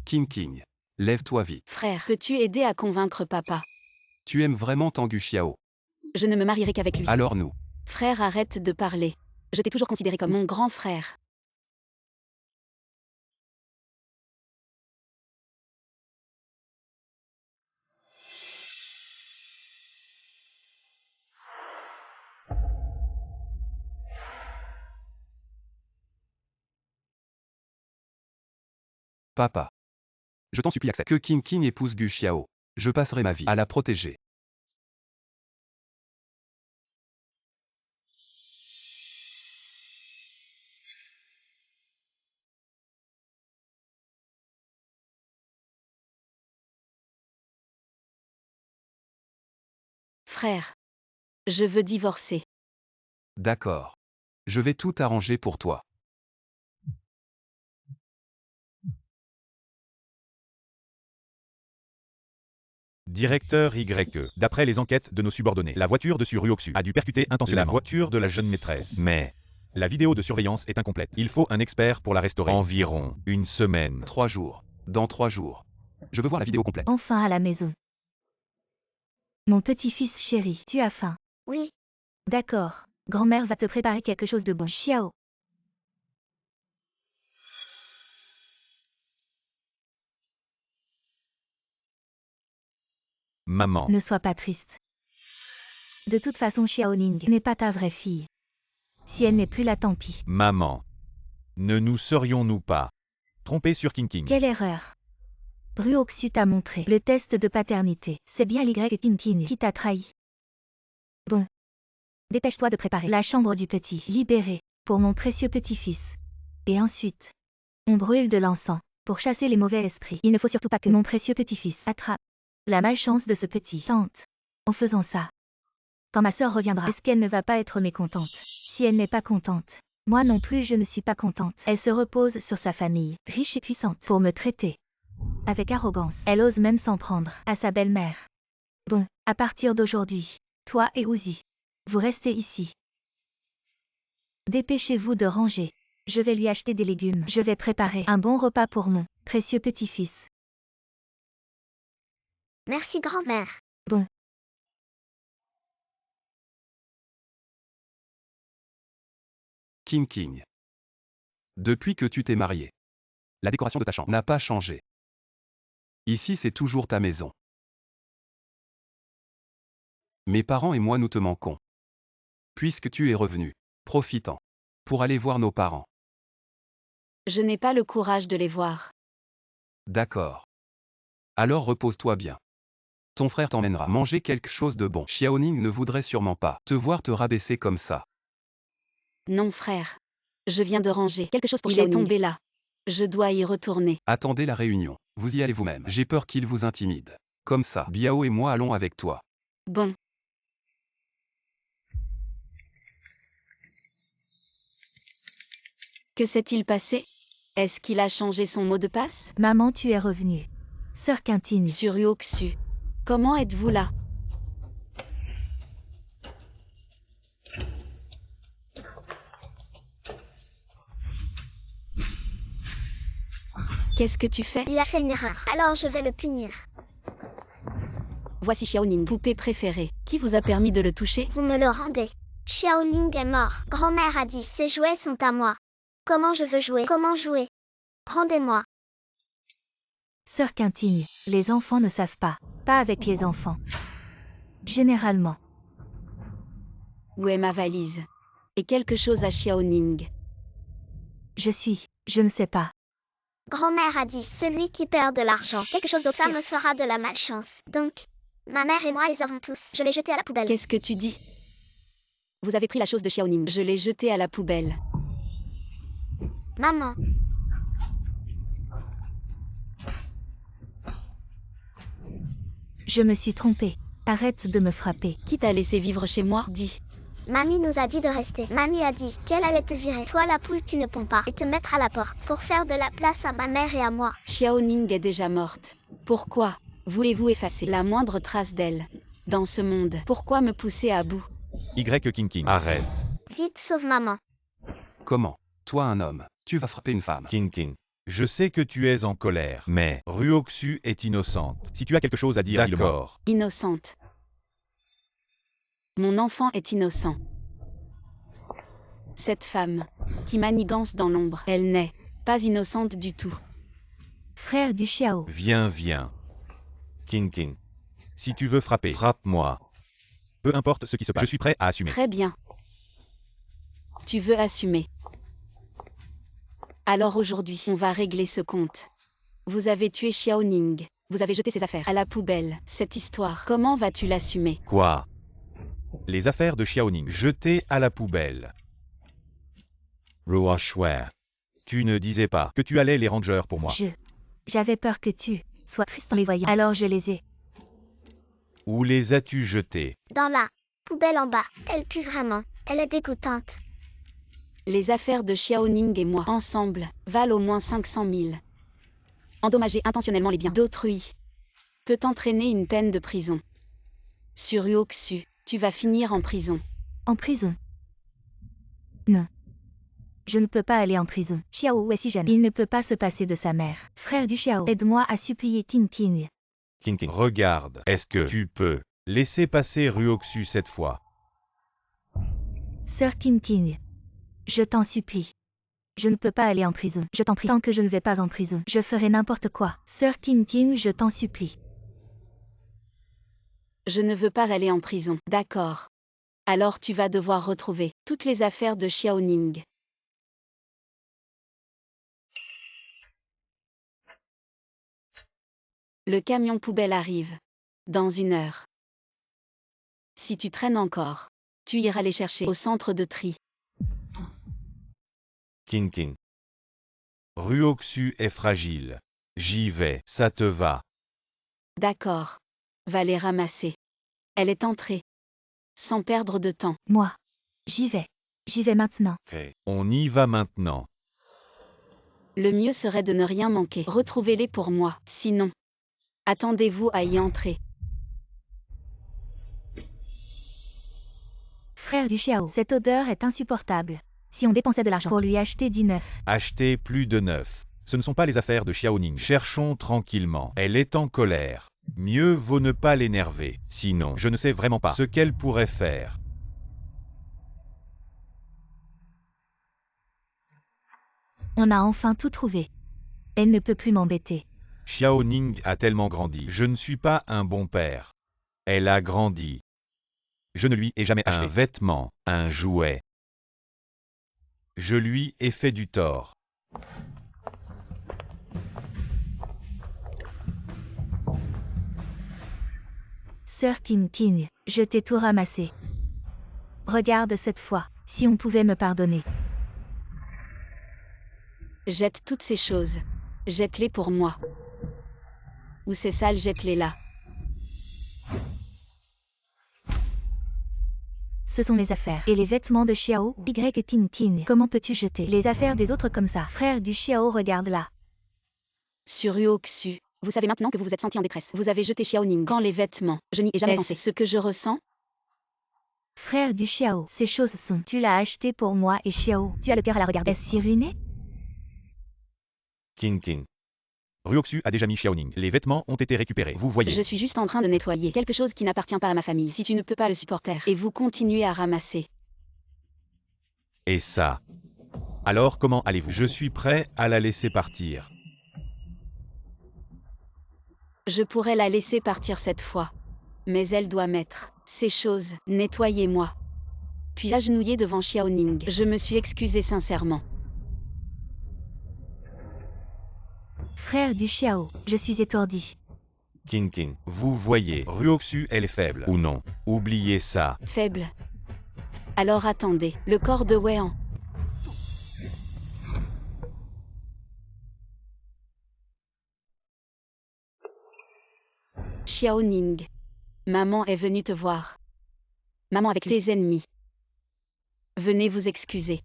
King. Lève-toi vite. Frère, peux-tu aider à convaincre papa? Tu aimes vraiment Tangu Xiao. Je ne me marierai qu'avec lui. Alors nous. Frère, arrête de parler. Je t'ai toujours considéré comme mon grand frère. Papa. Je t'en supplie, accepte que King épouse Gu Xiao. Je passerai ma vie à la protéger. Frère. Je veux divorcer. D'accord. Je vais tout arranger pour toi. Directeur YE. D'après les enquêtes de nos subordonnés, la voiture de Su Ruoxu a dû percuter intentionnellement la voiture de la jeune maîtresse. Mais la vidéo de surveillance est incomplète. Il faut un expert pour la restaurer. Environ une semaine. 3 jours. Dans 3 jours. Je veux voir la vidéo complète. enfin à la maison. Mon petit-fils chéri, tu as faim? Oui, D'accord. Grand-mère va te préparer quelque chose de bon. Xiao. Maman. Ne sois pas triste. De toute façon, Xiaoning n'est pas ta vraie fille. Si elle n'est plus là, tant pis. Maman. Ne nous serions-nous pas trompés sur King? Quelle erreur. Ruoxu t'a montré le test de paternité. C'est bien l'Y King qui t'a trahi. Bon. Dépêche-toi de préparer la chambre du petit libéré pour mon précieux petit-fils. Et ensuite, on brûle de l'encens pour chasser les mauvais esprits. Il ne faut surtout pas que mon précieux petit-fils attrape la malchance de ce petit tante. En faisant ça, quand ma sœur reviendra, est-ce qu'elle ne va pas être mécontente? Si elle n'est pas contente, moi non plus je ne suis pas contente. Elle se repose sur sa famille, riche et puissante, pour me traiter avec arrogance. Elle ose même s'en prendre à sa belle-mère. Bon, à partir d'aujourd'hui, toi et Uzi, vous restez ici. Dépêchez-vous de ranger. Je vais lui acheter des légumes. Je vais préparer un bon repas pour mon précieux petit-fils. merci grand-mère. Bon. King. Depuis que tu t'es marié, la décoration de ta chambre n'a pas changé. Ici, c'est toujours ta maison. Mes parents et moi nous te manquons. Puisque tu es revenu, profitons pour aller voir nos parents. Je n'ai pas le courage de les voir. D'accord. Alors repose-toi bien. Ton frère t'emmènera manger quelque chose de bon. Xiaoning ne voudrait sûrement pas te voir te rabaisser comme ça. Non frère. Je viens de ranger quelque chose pour Il Xiaoning. est Il est tombé là. Je dois y retourner. Attendez la réunion. Vous y allez vous-même. J'ai peur qu'il vous intimide. Comme ça, Biao et moi allons avec toi. Bon. Que s'est-il passé? Est-ce qu'il a changé son mot de passe? Maman, tu es revenue. Sœur Quintine. Sur Ruoxu. Comment êtes-vous là? Qu'est-ce que tu fais? Il a fait une erreur, alors je vais le punir. Voici Xiaoning, poupée préférée. Qui vous a permis de le toucher? Vous me le rendez. Xiaoning est mort. Grand-mère a dit, ces jouets sont à moi. Comment je veux jouer? Comment jouer? Rendez-moi. Sœur Quintine, les enfants ne savent pas. Pas avec les enfants. Généralement. Où est ma valise? Et quelque chose à Xiaoning. Je ne sais pas. Grand-mère a dit, celui qui perd de l'argent, quelque chose d'autre, ça me fera de la malchance. Donc, ma mère et moi les avons tous. Je l'ai jeté à la poubelle. Qu'est-ce que tu dis? Vous avez pris la chose de Xiaoning. Je l'ai jetée à la poubelle. Maman. Je me suis trompée. Arrête de me frapper. Qui t'a laissé vivre chez moi? Dis. Mamie nous a dit de rester. Mamie a dit qu'elle allait te virer, toi la poule qui ne pond pas, et te mettre à la porte, pour faire de la place à ma mère et à moi. Xiaoning est déjà morte. Pourquoi voulez-vous effacer la moindre trace d'elle dans ce monde? Pourquoi me pousser à bout? King. Arrête. Vite, sauve maman. Comment? Toi un homme, tu vas frapper une femme. King. Je sais que tu es en colère, mais Ruoxu est innocente. Si tu as quelque chose à dire, dis-le-moi. D'accord. Innocente. Mon enfant est innocent. Cette femme, qui manigance dans l'ombre, elle n'est pas innocente du tout. Frère du Xiao. Viens. King. Si tu veux frapper, frappe-moi. Peu importe ce qui se passe, je suis prêt à assumer. Très bien. Tu veux assumer. Alors aujourd'hui, on va régler ce compte. Vous avez tué Xiaoning. Vous avez jeté ses affaires à la poubelle. Cette histoire, comment vas-tu l'assumer? Quoi? Les affaires de Xiaoning jetées à la poubelle. Ruoxue, tu ne disais pas que tu allais les rangers pour moi. J'avais peur que tu sois triste en les voyant. Alors je les ai. Où les as-tu jetés? Dans la poubelle en bas. Elle pue vraiment. Elle est dégoûtante. Les affaires de Xiaoning et moi, ensemble, valent au moins 500 000. Endommager intentionnellement les biens d'autrui peut entraîner une peine de prison. Sur Ruoxu, tu vas finir en prison. En prison? Non. Je ne peux pas aller en prison. Xiao est si jeune. Il ne peut pas se passer de sa mère. Frère du Xiao, aide-moi à supplier King. King, regarde. Est-ce que tu peux laisser passer Ruoxu cette fois? Sœur King. Je t'en supplie. Je ne peux pas aller en prison. Je t'en prie. Tant que je ne vais pas en prison, je ferai n'importe quoi. Sœur King, je t'en supplie. Je ne veux pas aller en prison. D'accord. Alors tu vas devoir retrouver toutes les affaires de Xiaoning. Le camion poubelle arrive. Dans 1 heure. Si tu traînes encore, tu iras les chercher au centre de tri. King. Ruoxu est fragile. J'y vais, ça te va. D'accord. Va les ramasser. Elle est entrée. Sans perdre de temps. Moi. J'y vais. J'y vais maintenant. On y va maintenant. Le mieux serait de ne rien manquer. Retrouvez-les pour moi. Sinon, attendez-vous à y entrer. Frère du Xiao, cette odeur est insupportable. Si on dépensait de l'argent pour lui acheter du neuf. Acheter plus de neuf. Ce ne sont pas les affaires de Xiaoning. Cherchons tranquillement. Elle est en colère. Mieux vaut ne pas l'énerver. Sinon, je ne sais vraiment pas ce qu'elle pourrait faire. On a enfin tout trouvé. Elle ne peut plus m'embêter. Xiaoning a tellement grandi. Je ne suis pas un bon père. Elle a grandi. Je ne lui ai jamais acheté un vêtement, un jouet. Je lui ai fait du tort. Sœur King, je t'ai tout ramassé. Regarde cette fois, si on pouvait me pardonner. Jette toutes ces choses. Jette-les pour moi. Où c'est sale, jette-les là. Ce sont mes affaires. Et les vêtements de Xiao, King. Comment peux-tu jeter les affaires des autres comme ça? Frère du Xiao, regarde là. Sur Ruoxu, vous savez maintenant que vous vous êtes senti en détresse. Vous avez jeté Xiaoning quand les vêtements. Je n'y ai jamais pensé. Ce que je ressens? Frère du Xiao, ces choses sont. Tu l'as acheté pour moi et Xiao. Tu as le cœur à la regarder. Est-ce si ruiné? King. Ruoxu a déjà mis Xiaoning. Les vêtements ont été récupérés. Vous voyez. Je suis juste en train de nettoyer quelque chose qui n'appartient pas à ma famille. Si tu ne peux pas le supporter et vous continuez à ramasser. Et ça. Alors comment allez-vous? Je suis prêt à la laisser partir. Je pourrais la laisser partir cette fois. Mais elle doit mettre ces choses. Nettoyez-moi. Puis agenouillé devant Xiaoning. Je me suis excusé sincèrement. Frère du Xiao, je suis étourdi. King. Vous voyez. Ruoxu, elle est faible. Ou non. Oubliez ça. Faible. Alors attendez. Le corps de Weian. Xiaoning. Maman est venue te voir. Maman avec tes ennemis. Venez vous excuser.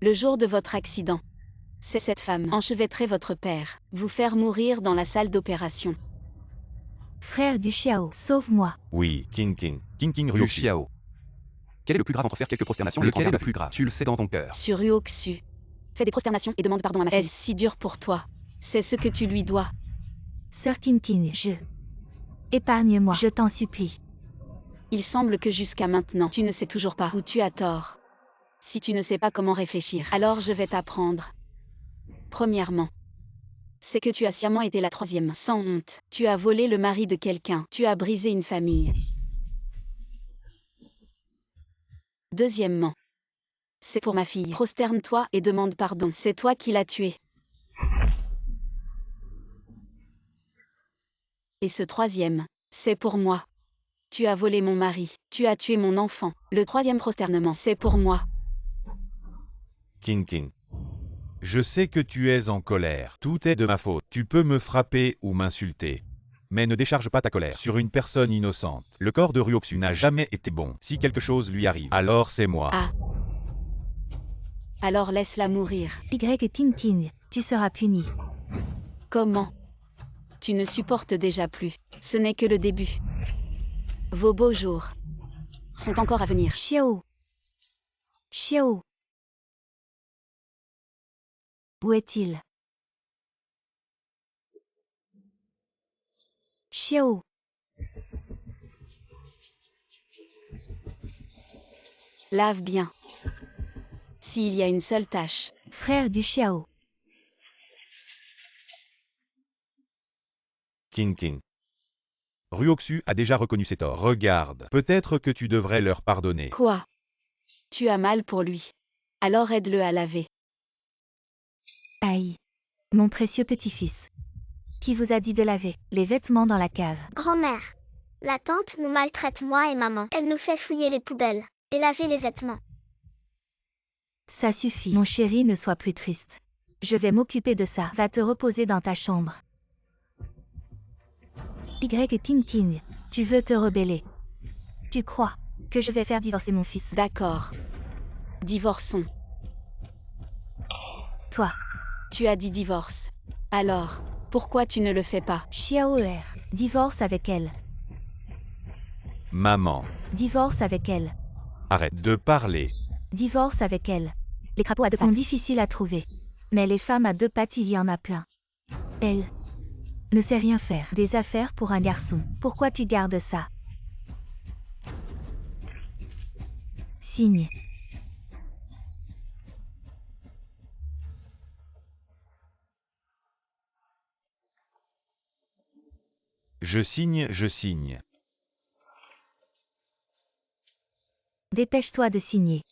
Le jour de votre accident, c'est cette femme enchevêtrer votre père, vous faire mourir dans la salle d'opération. Frère du Xiao, sauve-moi. Oui, King. Du Ruoxu. Xiao. Quel est le plus grave entre faire quelques prosternations et lequel est le plus grave? Tu le sais dans ton cœur. Sur Ruoxu. Fais des prosternations et demande pardon à ma fille. Est-ce si dur pour toi? C'est ce que tu lui dois. Sœur King, épargne-moi, je t'en supplie. Il semble que jusqu'à maintenant, tu ne sais toujours pas où tu as tort. Si tu ne sais pas comment réfléchir, alors je vais t'apprendre. Premièrement, c'est que tu as sciemment été la troisième, sans honte. Tu as volé le mari de quelqu'un, tu as brisé une famille. Deuxièmement, c'est pour ma fille. Prosterne-toi et demande pardon. C'est toi qui l'as tuée. Et ce troisième, c'est pour moi. Tu as volé mon mari, tu as tué mon enfant. Le troisième prosternement, c'est pour moi. King. Je sais que tu es en colère. Tout est de ma faute. Tu peux me frapper ou m'insulter. Mais ne décharge pas ta colère sur une personne innocente. Le corps de Ruoxu n'a jamais été bon. Si quelque chose lui arrive, alors c'est moi. Ah. Alors laisse-la mourir. Y King, tu seras puni. Comment? Tu ne supportes déjà plus. Ce n'est que le début. Vos beaux jours sont encore à venir. Xiao. Où est-il? Xiao. Lave bien. S'il y a une seule tache. Frère du Xiao. King. Ruoxu a déjà reconnu ses torts. Regarde, peut-être que tu devrais leur pardonner. Quoi? Tu as mal pour lui. Alors aide-le à laver. Aïe. Mon précieux petit-fils. Qui vous a dit de laver les vêtements dans la cave? Grand-mère, la tante nous maltraite moi et maman. Elle nous fait fouiller les poubelles et laver les vêtements. Ça suffit. Mon chéri, ne sois plus triste. Je vais m'occuper de ça. Va te reposer dans ta chambre. Y King, tu veux te rebeller. Tu crois que je vais faire divorcer mon fils? D'accord. Divorçons. Toi, Tu as dit divorce. Alors, pourquoi tu ne le fais pas? Xiaoer, divorce avec elle. Maman, Divorce avec elle. arrête de parler. Divorce avec elle. Les crapauds à deux pattes sont difficiles à trouver. Mais les femmes à deux pattes, il y en a plein. Elle ne sait rien faire. Des affaires pour un garçon. Pourquoi tu gardes ça? Signe. Je signe. Dépêche-toi de signer.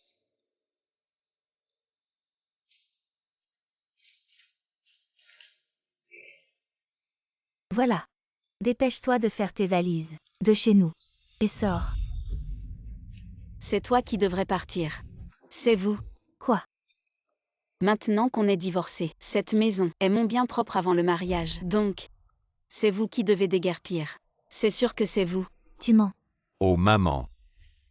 Voilà. Dépêche-toi de faire tes valises. De chez nous. Et sors. C'est toi qui devrais partir. C'est vous. Quoi? Maintenant qu'on est divorcés, cette maison est mon bien propre avant le mariage. Donc, c'est vous qui devez déguerpir. C'est sûr que c'est vous. Tu mens. Oh maman.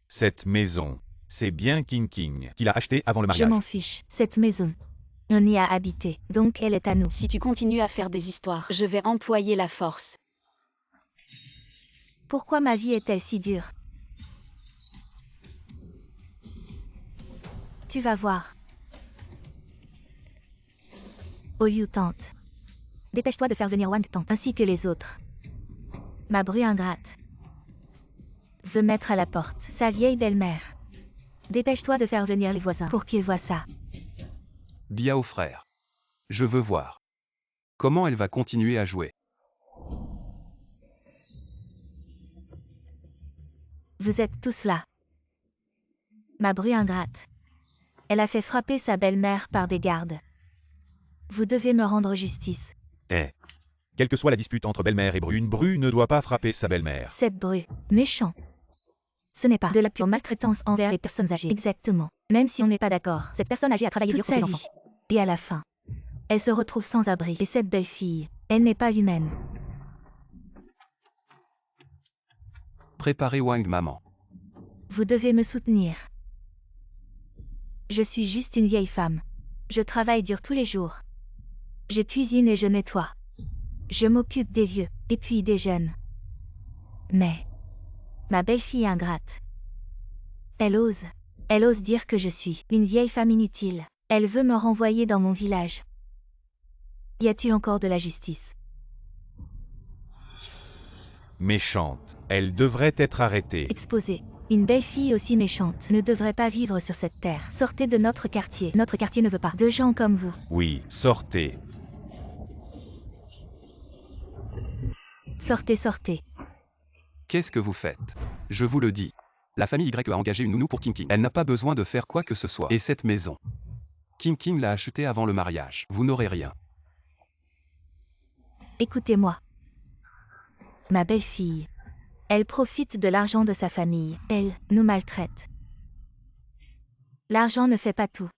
Cette maison, c'est bien King qui l'a achetée avant le Je mariage. m'en fiche. Cette maison. On y a habité. Donc elle est à nous. Si tu continues à faire des histoires, je vais employer la force. Pourquoi ma vie est-elle si dure? Tu vas voir. Oh Liu tante. Dépêche-toi de faire venir Wang tante ainsi que les autres. Ma bru ingrate. Veut mettre à la porte sa vieille belle-mère. Dépêche-toi de faire venir les voisins pour qu'ils voient ça. Biao frère. Je veux voir. Comment elle va continuer à jouer. Vous êtes tous là. Ma bru ingrate. Elle a fait frapper sa belle-mère par des gardes. Vous devez me rendre justice. Quelle que soit la dispute entre belle-mère et Bru, une Bru ne doit pas frapper sa belle-mère. Cette bru, méchant. Ce n'est pas de la pure maltraitance envers les personnes âgées. Exactement. Même si on n'est pas d'accord, cette personne âgée a travaillé dur pour ses enfants. Et à la fin, elle se retrouve sans abri. Et cette belle fille, elle n'est pas humaine. Préparez Wang maman. Vous devez me soutenir. Je suis juste une vieille femme. Je travaille dur tous les jours. Je cuisine et je nettoie. Je m'occupe des vieux, et puis des jeunes. Mais, ma belle-fille ingrate. Elle ose dire que je suis une vieille femme inutile. Elle veut me renvoyer dans mon village. Y a-t-il encore de la justice? Méchante. Elle devrait être arrêtée. Exposée. Une belle fille aussi méchante ne devrait pas vivre sur cette terre. Sortez de notre quartier. Notre quartier ne veut pas de gens comme vous. Oui, sortez. Sortez, sortez. Qu'est-ce que vous faites? Je vous le dis. La famille Y a engagé une nounou pour King King. Elle n'a pas besoin de faire quoi que ce soit. Et cette maison, King King l'a achetée avant le mariage. Vous n'aurez rien. Écoutez-moi. Ma belle-fille. Elle profite de l'argent de sa famille. Elle nous maltraite. L'argent ne fait pas tout.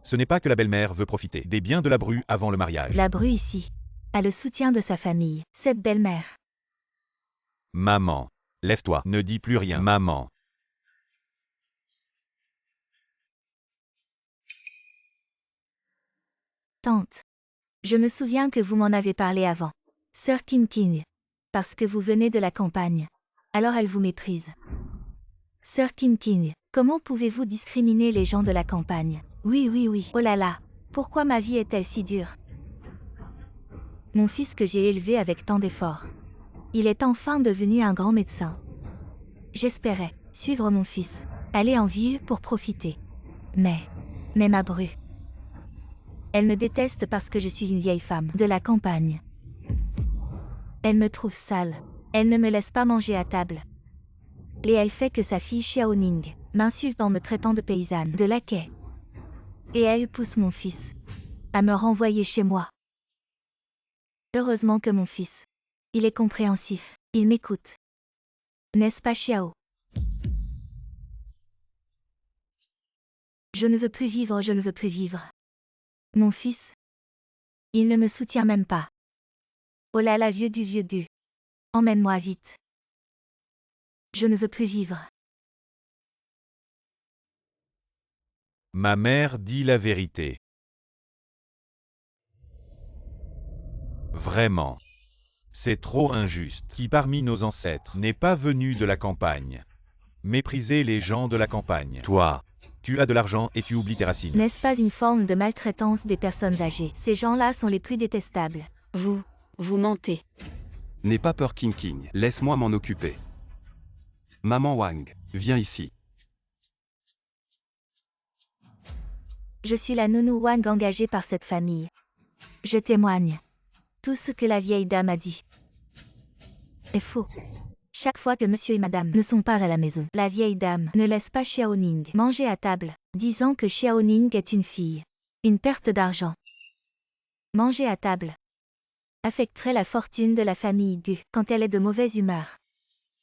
Ce n'est pas que la belle-mère veut profiter des biens de la Bru avant le mariage. La bru ici a le soutien de sa famille. Cette belle-mère. Maman. Lève-toi. Ne dis plus rien. Maman. Tante. Je me souviens que vous m'en avez parlé avant. Sœur King King. Parce que vous venez de la campagne. Alors elle vous méprise. Sœur King King, comment pouvez-vous discriminer les gens de la campagne? Oui, oui, oui. Oh là là. Pourquoi ma vie est-elle si dure? Mon fils que j'ai élevé avec tant d'efforts. Il est enfin devenu un grand médecin. J'espérais suivre mon fils, aller en ville pour profiter. Mais ma bru. Elle me déteste parce que je suis une vieille femme de la campagne. Elle me trouve sale. Elle ne me laisse pas manger à table. Et elle fait que sa fille Xiaoning m'insulte en me traitant de paysanne, de laquais. Et elle pousse mon fils à me renvoyer chez moi. Heureusement que mon fils, il est compréhensif, il m'écoute. N'est-ce pas Xiao? Je ne veux plus vivre, je ne veux plus vivre. Mon fils, il ne me soutient même pas. Oh là là, vieux gu. Emmène-moi vite. Je ne veux plus vivre. Ma mère dit la vérité. Vraiment. C'est trop injuste. Qui parmi nos ancêtres n'est pas venu de la campagne? Mépriser les gens de la campagne. Toi, tu as de l'argent et tu oublies tes racines. N'est-ce pas une forme de maltraitance des personnes âgées? Ces gens-là sont les plus détestables. Vous mentez. N'aie pas peur King King. Laisse-moi m'en occuper. Maman Wang, viens ici. Je suis la nounou Wang engagée par cette famille. Je témoigne. Tout ce que la vieille dame a dit est faux. Chaque fois que monsieur et madame ne sont pas à la maison, la vieille dame ne laisse pas Xiaoning manger à table, disant que Xiaoning est une fille. Une perte d'argent. Manger à table affecterait la fortune de la famille Gu quand elle est de mauvaise humeur.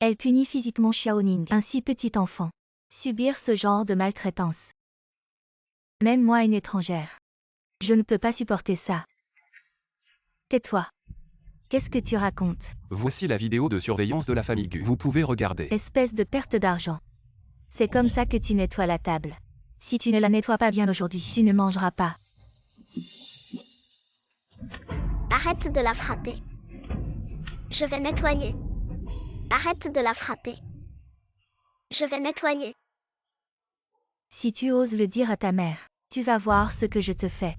Elle punit physiquement Xiaoning, un si petit enfant. Subir ce genre de maltraitance. Même moi une étrangère. Je ne peux pas supporter ça. Tais-toi. Qu'est-ce que tu racontes? Voici la vidéo de surveillance de la famille Gu. Vous pouvez regarder. Espèce de perte d'argent. C'est comme ça que tu nettoies la table. Si tu ne la nettoies pas bien aujourd'hui, tu ne mangeras pas. Arrête de la frapper. Je vais nettoyer. Arrête de la frapper. Je vais nettoyer. Si tu oses le dire à ta mère, tu vas voir ce que je te fais.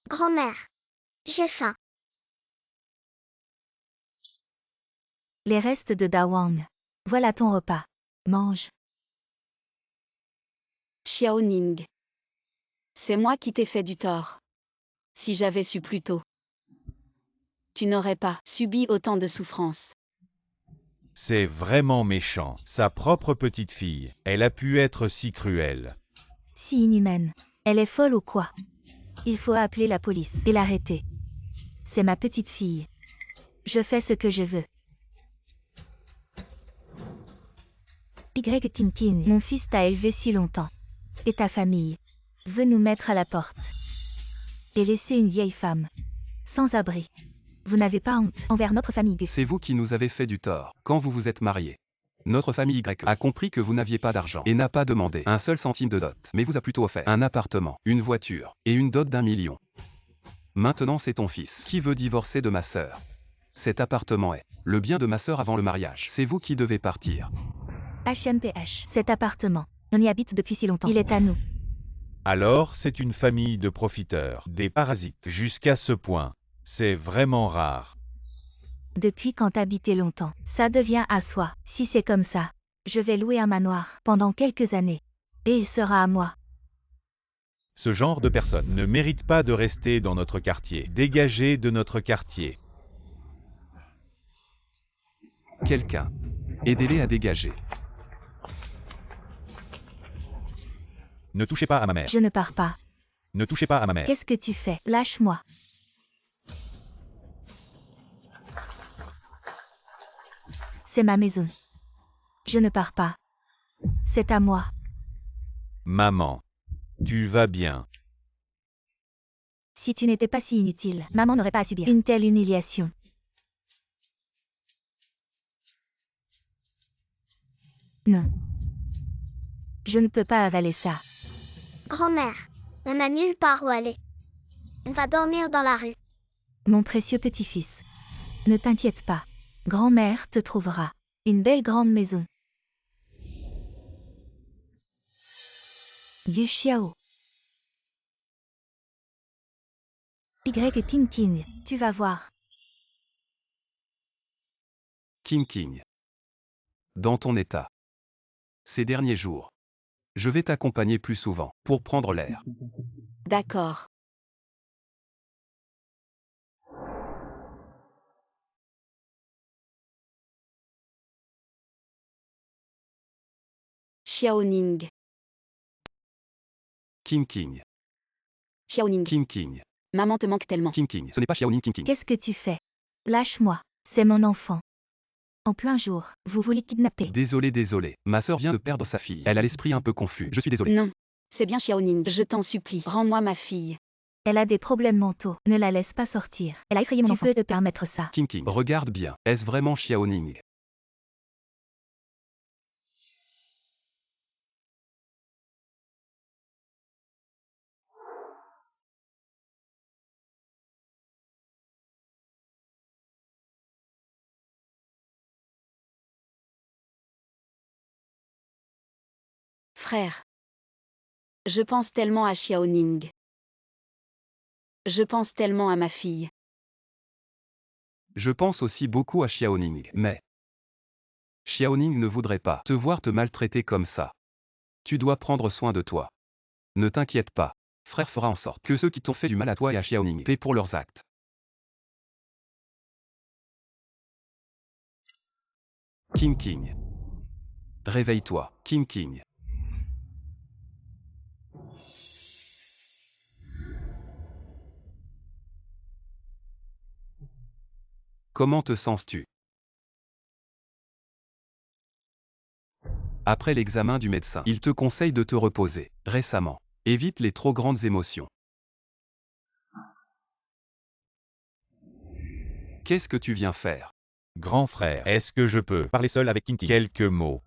Grand-mère, j'ai faim. Les restes de Dawang. Voilà ton repas. Mange. Xiao Ning. C'est moi qui t'ai fait du tort. Si j'avais su plus tôt. Tu n'aurais pas subi autant de souffrances. C'est vraiment méchant. Sa propre petite fille, elle a pu être si cruelle. Si inhumaine. Elle est folle ou quoi? Il faut appeler la police et l'arrêter. C'est ma petite fille. Je fais ce que je veux. Y Tintin, mon fils t'a élevé si longtemps. Et ta famille veut nous mettre à la porte. Et laisser une vieille femme. Sans abri. Vous n'avez pas honte envers notre famille. C'est vous qui nous avez fait du tort quand vous vous êtes mariés. Notre famille Y a compris que vous n'aviez pas d'argent et n'a pas demandé un seul centime de dot, mais vous a plutôt offert un appartement, une voiture et une dot d'1 million. Maintenant c'est ton fils qui veut divorcer de ma sœur. Cet appartement est le bien de ma sœur avant le mariage. C'est vous qui devez partir. HMPH. Cet appartement. On y habite depuis si longtemps. Il est à nous. Alors, c'est une famille de profiteurs, des parasites. Jusqu'à ce point, c'est vraiment rare. Depuis quand t'habitais longtemps, ça devient à soi. Si c'est comme ça, je vais louer un manoir pendant quelques années. Et il sera à moi. Ce genre de personnes ne mérite pas de rester dans notre quartier. Dégagez de notre quartier. Quelqu'un. Aidez-les à dégager. Ne touchez pas à ma mère. Je ne pars pas. Ne touchez pas à ma mère. Qu'est-ce que tu fais? Lâche-moi. C'est ma maison. Je ne pars pas. C'est à moi. Maman, tu vas bien. Si tu n'étais pas si inutile, maman n'aurait pas à subir une telle humiliation. Non. Je ne peux pas avaler ça. Grand-mère, on n'a nulle part où aller. On va dormir dans la rue. Mon précieux petit-fils. Ne t'inquiète pas. Grand-mère te trouvera une belle grande maison. Yu Xiao. Y King King, tu vas voir. King. Dans ton état. Ces derniers jours. Je vais t'accompagner plus souvent pour prendre l'air. D'accord. Xiao Ning. King. Xiao Ning. King. Maman te manque tellement. King. Ce n'est pas Xiaoning King. Qu'est-ce que tu fais? Lâche-moi. C'est mon enfant. En plein jour, vous voulez kidnapper. Désolé. Ma sœur vient de perdre sa fille. Elle a l'esprit un peu confus. Je suis désolé. Non. C'est bien Xiao Ning. Je t'en supplie. Rends-moi ma fille. Elle a des problèmes mentaux. Ne la laisse pas sortir. Elle a effrayé mon enfant. Tu peux te permettre ça. King. Regarde bien. Est-ce vraiment Xiaoning? Frère. Je pense tellement à Xiao Ning. Je pense tellement à ma fille. Je pense aussi beaucoup à Xiaoning, mais Xiaoning ne voudrait pas te voir te maltraiter comme ça. Tu dois prendre soin de toi. Ne t'inquiète pas. Frère fera en sorte que ceux qui t'ont fait du mal à toi et à Xiaoning paient pour leurs actes. King. Réveille-toi, King. Comment te sens-tu? Après l'examen du médecin, il te conseille de te reposer. Récemment, évite les trop grandes émotions. Qu'est-ce que tu viens faire? Grand frère, est-ce que je peux parler seul avec King? Quelques mots.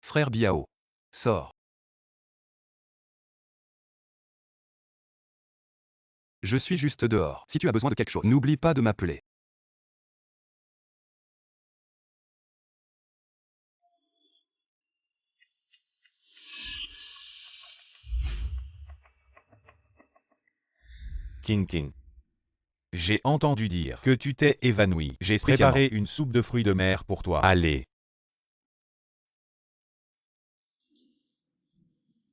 Frère Biao. Sors. Je suis juste dehors. Si tu as besoin de quelque chose, n'oublie pas de m'appeler. Kin Kin. J'ai entendu dire que tu t'es évanoui. J'ai préparé une soupe de fruits de mer pour toi. Allez.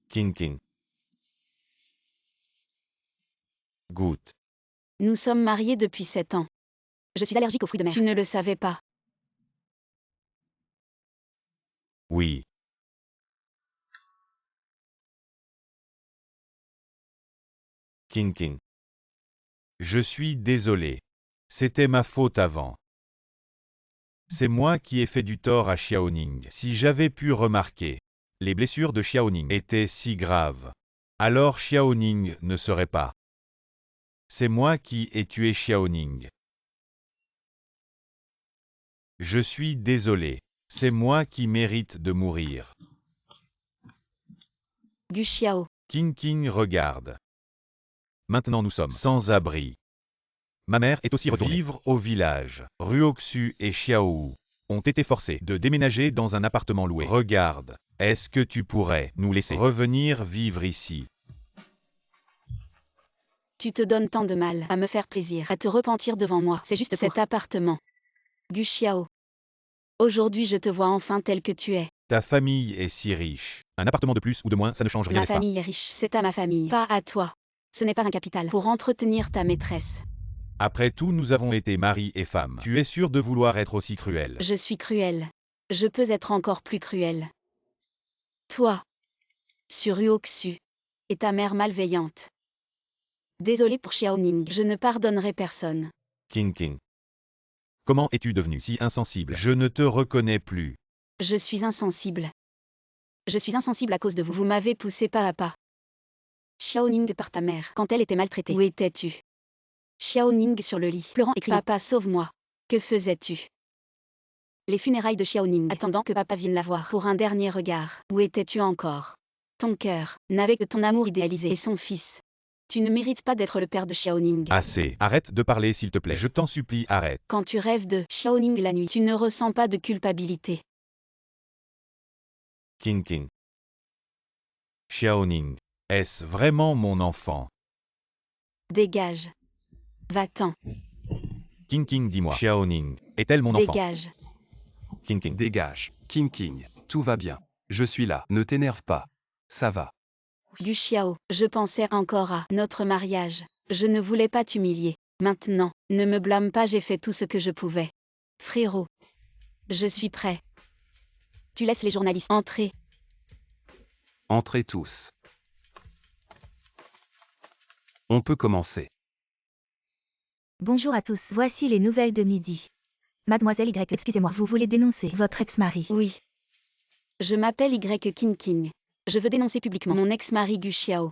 Kin Kin. Goûte. Nous sommes mariés depuis 7 ans. Je suis allergique aux fruits de mer. Tu ne le savais pas. Oui. Kin Kin. Je suis désolé. C'était ma faute avant. C'est moi qui ai fait du tort à Xiaoning. Si j'avais pu remarquer, les blessures de Xiaoning étaient si graves. Alors Xiaoning ne serait pas. C'est moi qui ai tué Xiaoning. Je suis désolé. C'est moi qui mérite de mourir. Gu Xiao. King King regarde. Maintenant nous sommes sans abri. Ma mère est aussi retournée vivre au village. Ruoxu et Xiaowu ont été forcés de déménager dans un appartement loué. Regarde, est-ce que tu pourrais nous laisser revenir vivre ici? Tu te donnes tant de mal à me faire plaisir, à te repentir devant moi. C'est juste cet appartement. Gu Xiao. Aujourd'hui je te vois enfin tel que tu es. Ta famille est si riche. Un appartement de plus ou de moins, ça ne change rien, Ma n'est-ce pas? famille est riche. C'est à ma famille, pas à toi. Ce n'est pas un capital pour entretenir ta maîtresse. Après tout, nous avons été mari et femme. Tu es sûr de vouloir être aussi cruel? Je suis cruelle. Je peux être encore plus cruelle. Toi, sur Ruoxu, et ta mère malveillante. Désolé pour Xiaoning, je ne pardonnerai personne. King King. Comment es-tu devenu si insensible? Je ne te reconnais plus. Je suis insensible. Je suis insensible à cause de vous. Vous m'avez poussé pas à pas. Xiaoning par ta mère, quand elle était maltraitée. Où étais-tu? Xiaoning sur le lit, pleurant et criant. Papa, sauve-moi. Que faisais-tu? Les funérailles de Xiaoning, attendant que papa vienne la voir pour un dernier regard. Où étais-tu encore? Ton cœur n'avait que ton amour idéalisé et son fils. Tu ne mérites pas d'être le père de Xiaoning. Assez. Arrête de parler s'il te plaît. Je t'en supplie, arrête. Quand tu rêves de Xiaoning la nuit, tu ne ressens pas de culpabilité. King King. Xiaoning. Est-ce vraiment mon enfant? Dégage. Va-t'en. King King, dis-moi. Xiaoning. Est-elle mon enfant? Dégage. King King. Dégage. King King. Tout va bien. Je suis là. Ne t'énerve pas. Ça va. Gu Xiao, je pensais encore à notre mariage. Je ne voulais pas t'humilier. Maintenant, ne me blâme pas, j'ai fait tout ce que je pouvais. Frérot. Je suis prêt. Tu laisses les journalistes entrer. Entrez tous. On peut commencer. Bonjour à tous, voici les nouvelles de midi. Mademoiselle Y, excusez-moi, vous voulez dénoncer votre ex-mari? Oui. Je m'appelle Y King King. Je veux dénoncer publiquement mon ex-mari Gu Xiao.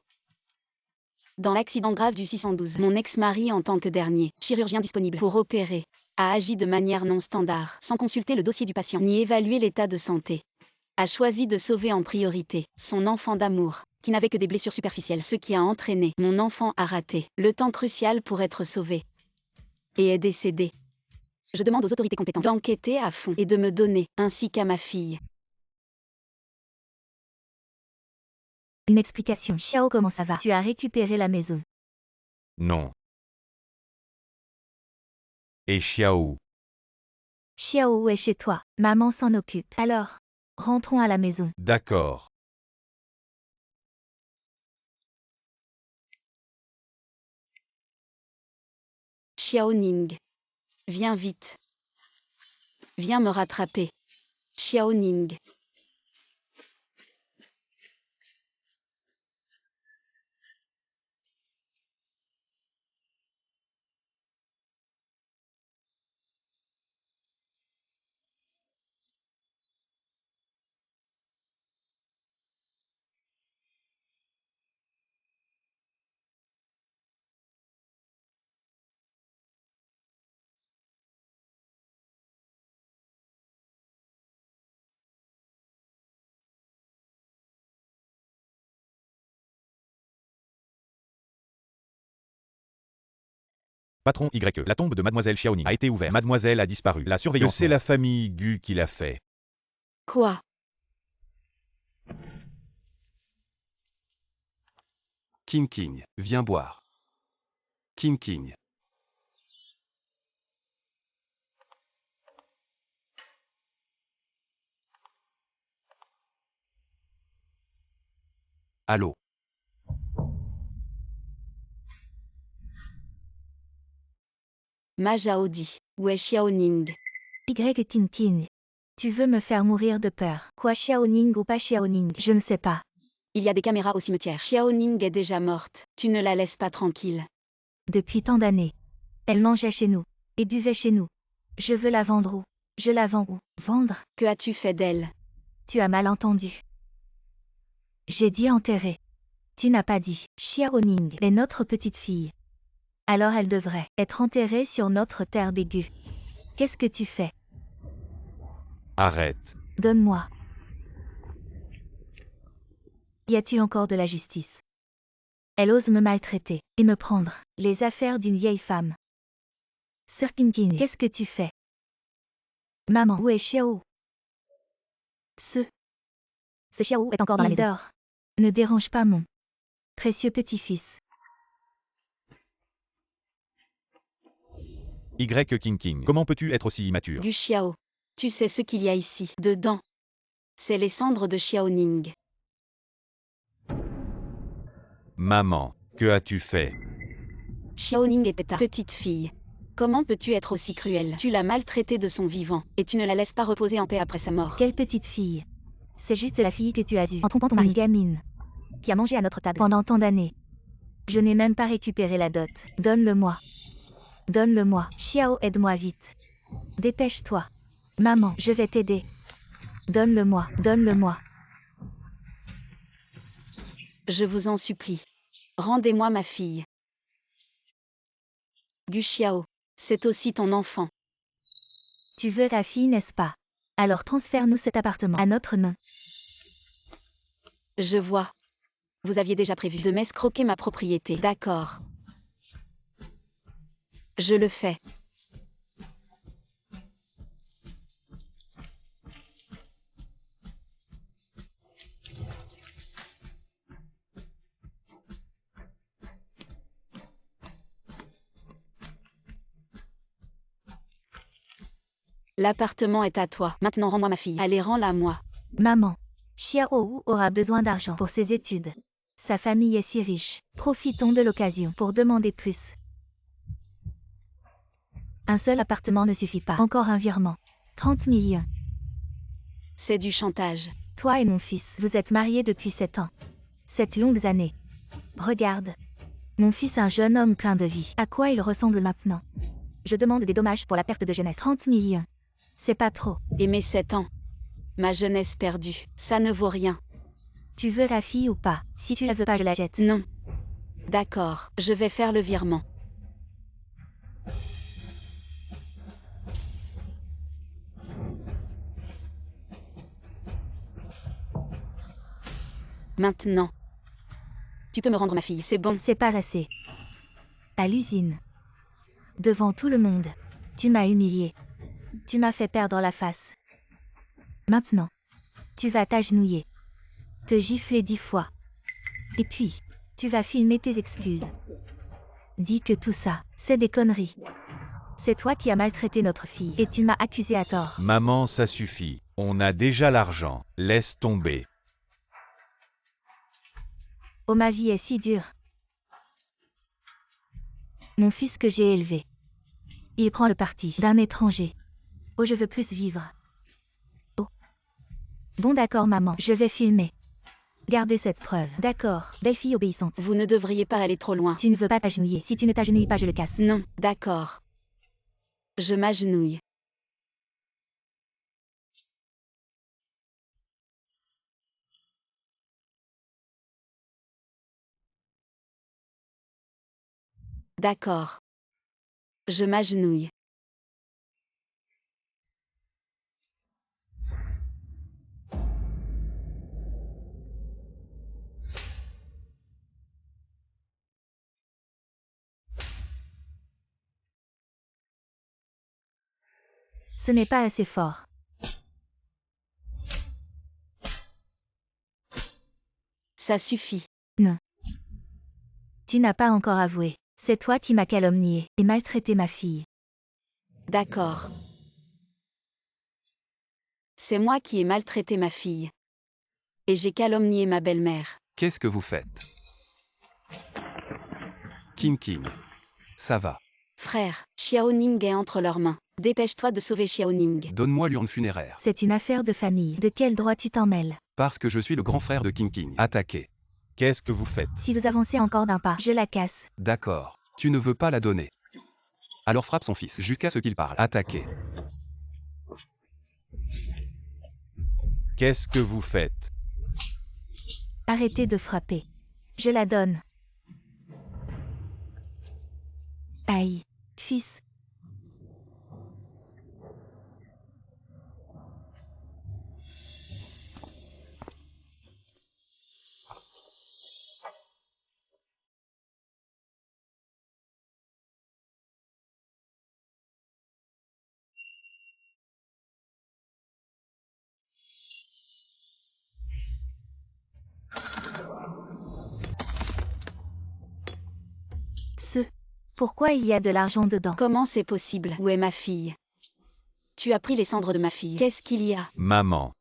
Dans l'accident grave du 612, mon ex-mari en tant que dernier chirurgien disponible pour opérer, a agi de manière non standard, sans consulter le dossier du patient ni évaluer l'état de santé. A choisi de sauver en priorité son enfant d'amour, qui n'avait que des blessures superficielles, ce qui a entraîné mon enfant à rater le temps crucial pour être sauvé. Et est décédé. Je demande aux autorités compétentes d'enquêter à fond et de me donner, ainsi qu'à ma fille, Une explication. Xiao, comment ça va? Tu as récupéré la maison. Non. Et Xiao. Xiao est chez toi. Maman s'en occupe. Alors, rentrons à la maison. D'accord. Xiaoning. Viens vite. Viens me rattraper. Xiaoning. Patron YE. La tombe de Mademoiselle Xiaoning a été ouverte. Mademoiselle a disparu. La surveillance. C'est la famille Gu qui l'a fait. Quoi? King King, viens boire. King King. Allô. Ma Zhao dit. Où est Xiaoning? Y King King. Tu veux me faire mourir de peur. Quoi, Xiaoning ou pas Xiaoning, je ne sais pas. Il y a des caméras au cimetière. Xiaoning est déjà morte. Tu ne la laisses pas tranquille. Depuis tant d'années. Elle mangeait chez nous. Et buvait chez nous. Je veux la vendre où? Je la vends où? Vendre? Que as-tu fait d'elle? Tu as mal entendu. J'ai dit enterrer. Tu n'as pas dit. Xiaoning est notre petite fille. Alors elle devrait être enterrée sur notre terre d'aigu. Qu'est-ce que tu fais? Arrête. Donne-moi. Y a-t-il encore de la justice? Elle ose me maltraiter et me prendre les affaires d'une vieille femme. Sir King King, qu'est-ce que tu fais? Maman, où est Xiao? Ce Xiao est encore dans la maison. Dort. Ne dérange pas mon précieux petit-fils. Y King King. Comment peux-tu être aussi immature? Gu Xiao. Tu sais ce qu'il y a ici, dedans. C'est les cendres de Xiaoning. Maman, que as-tu fait? Xiaoning était ta petite fille. Comment peux-tu être aussi cruel? Tu l'as maltraitée de son vivant, et tu ne la laisses pas reposer en paix après sa mort. Quelle petite fille? C'est juste la fille que tu as eue en trompant ton mari, gamine, qui a mangé à notre table pendant tant d'années. Je n'ai même pas récupéré la dot. Donne-le-moi. Donne-le-moi. Xiao, aide-moi vite. Dépêche-toi. Maman, je vais t'aider. Donne-le-moi. Donne-le-moi. Je vous en supplie. Rendez-moi ma fille. Gu Xiao. C'est aussi ton enfant. Tu veux ta fille, n'est-ce pas? Alors transfère-nous cet appartement à notre nom. Je vois. Vous aviez déjà prévu de m'escroquer ma propriété. D'accord. Je le fais. L'appartement est à toi. Maintenant rends-moi ma fille. Allez, rends-la moi. Maman, Xiao aura besoin d'argent pour ses études. Sa famille est si riche. Profitons de l'occasion pour demander plus. Un seul appartement ne suffit pas. Encore un virement. 30 millions. C'est du chantage. Toi et mon fils, vous êtes mariés depuis 7 ans. 7 longues années. Regarde. Mon fils est un jeune homme plein de vie. À quoi il ressemble maintenant? Je demande des dommages pour la perte de jeunesse. 30 millions. C'est pas trop. Et mes 7 ans. Ma jeunesse perdue. Ça ne vaut rien. Tu veux la fille ou pas? Si tu la veux pas, je la jette. Non. D'accord, je vais faire le virement. Maintenant. Tu peux me rendre ma fille, c'est bon. C'est pas assez. À l'usine. Devant tout le monde. Tu m'as humilié. Tu m'as fait perdre la face. Maintenant. Tu vas t'agenouiller. Te gifler 10 fois. Et puis, tu vas filmer tes excuses. Dis que tout ça, c'est des conneries. C'est toi qui as maltraité notre fille et tu m'as accusé à tort. Maman, ça suffit. On a déjà l'argent. Laisse tomber. Oh, ma vie est si dure. Mon fils que j'ai élevé. Il prend le parti d'un étranger. Oh, je veux plus vivre. Oh. Bon d'accord maman, je vais filmer. Gardez cette preuve. D'accord, belle fille obéissante. Vous ne devriez pas aller trop loin. Tu ne veux pas t'agenouiller. Si tu ne t'agenouilles pas, je le casse. Non, d'accord. Je m'agenouille. D'accord. Je m'agenouille. Ce n'est pas assez fort. Ça suffit. Tu n'as pas encore avoué. C'est toi qui m'as calomnié et maltraité ma fille. D'accord. C'est moi qui ai maltraité ma fille. Et j'ai calomnié ma belle-mère. Qu'est-ce que vous faites? King. Ça va. Frère, Xiaoning est entre leurs mains. Dépêche-toi de sauver Xiaoning. Donne-moi l'urne funéraire. C'est une affaire de famille. De quel droit tu t'en mêles? Parce que je suis le grand frère de King. Attaquez. Qu'est-ce que vous faites? Si vous avancez encore d'un pas, je la casse. D'accord. Tu ne veux pas la donner. Alors frappe son fils jusqu'à ce qu'il parle. Attaquez. Qu'est-ce que vous faites? Arrêtez de frapper. Je la donne. Aïe. Fils. Pourquoi il y a de l'argent dedans? Comment c'est possible? Où est ma fille? Tu as pris les cendres de ma fille. Qu'est-ce qu'il y a? Maman.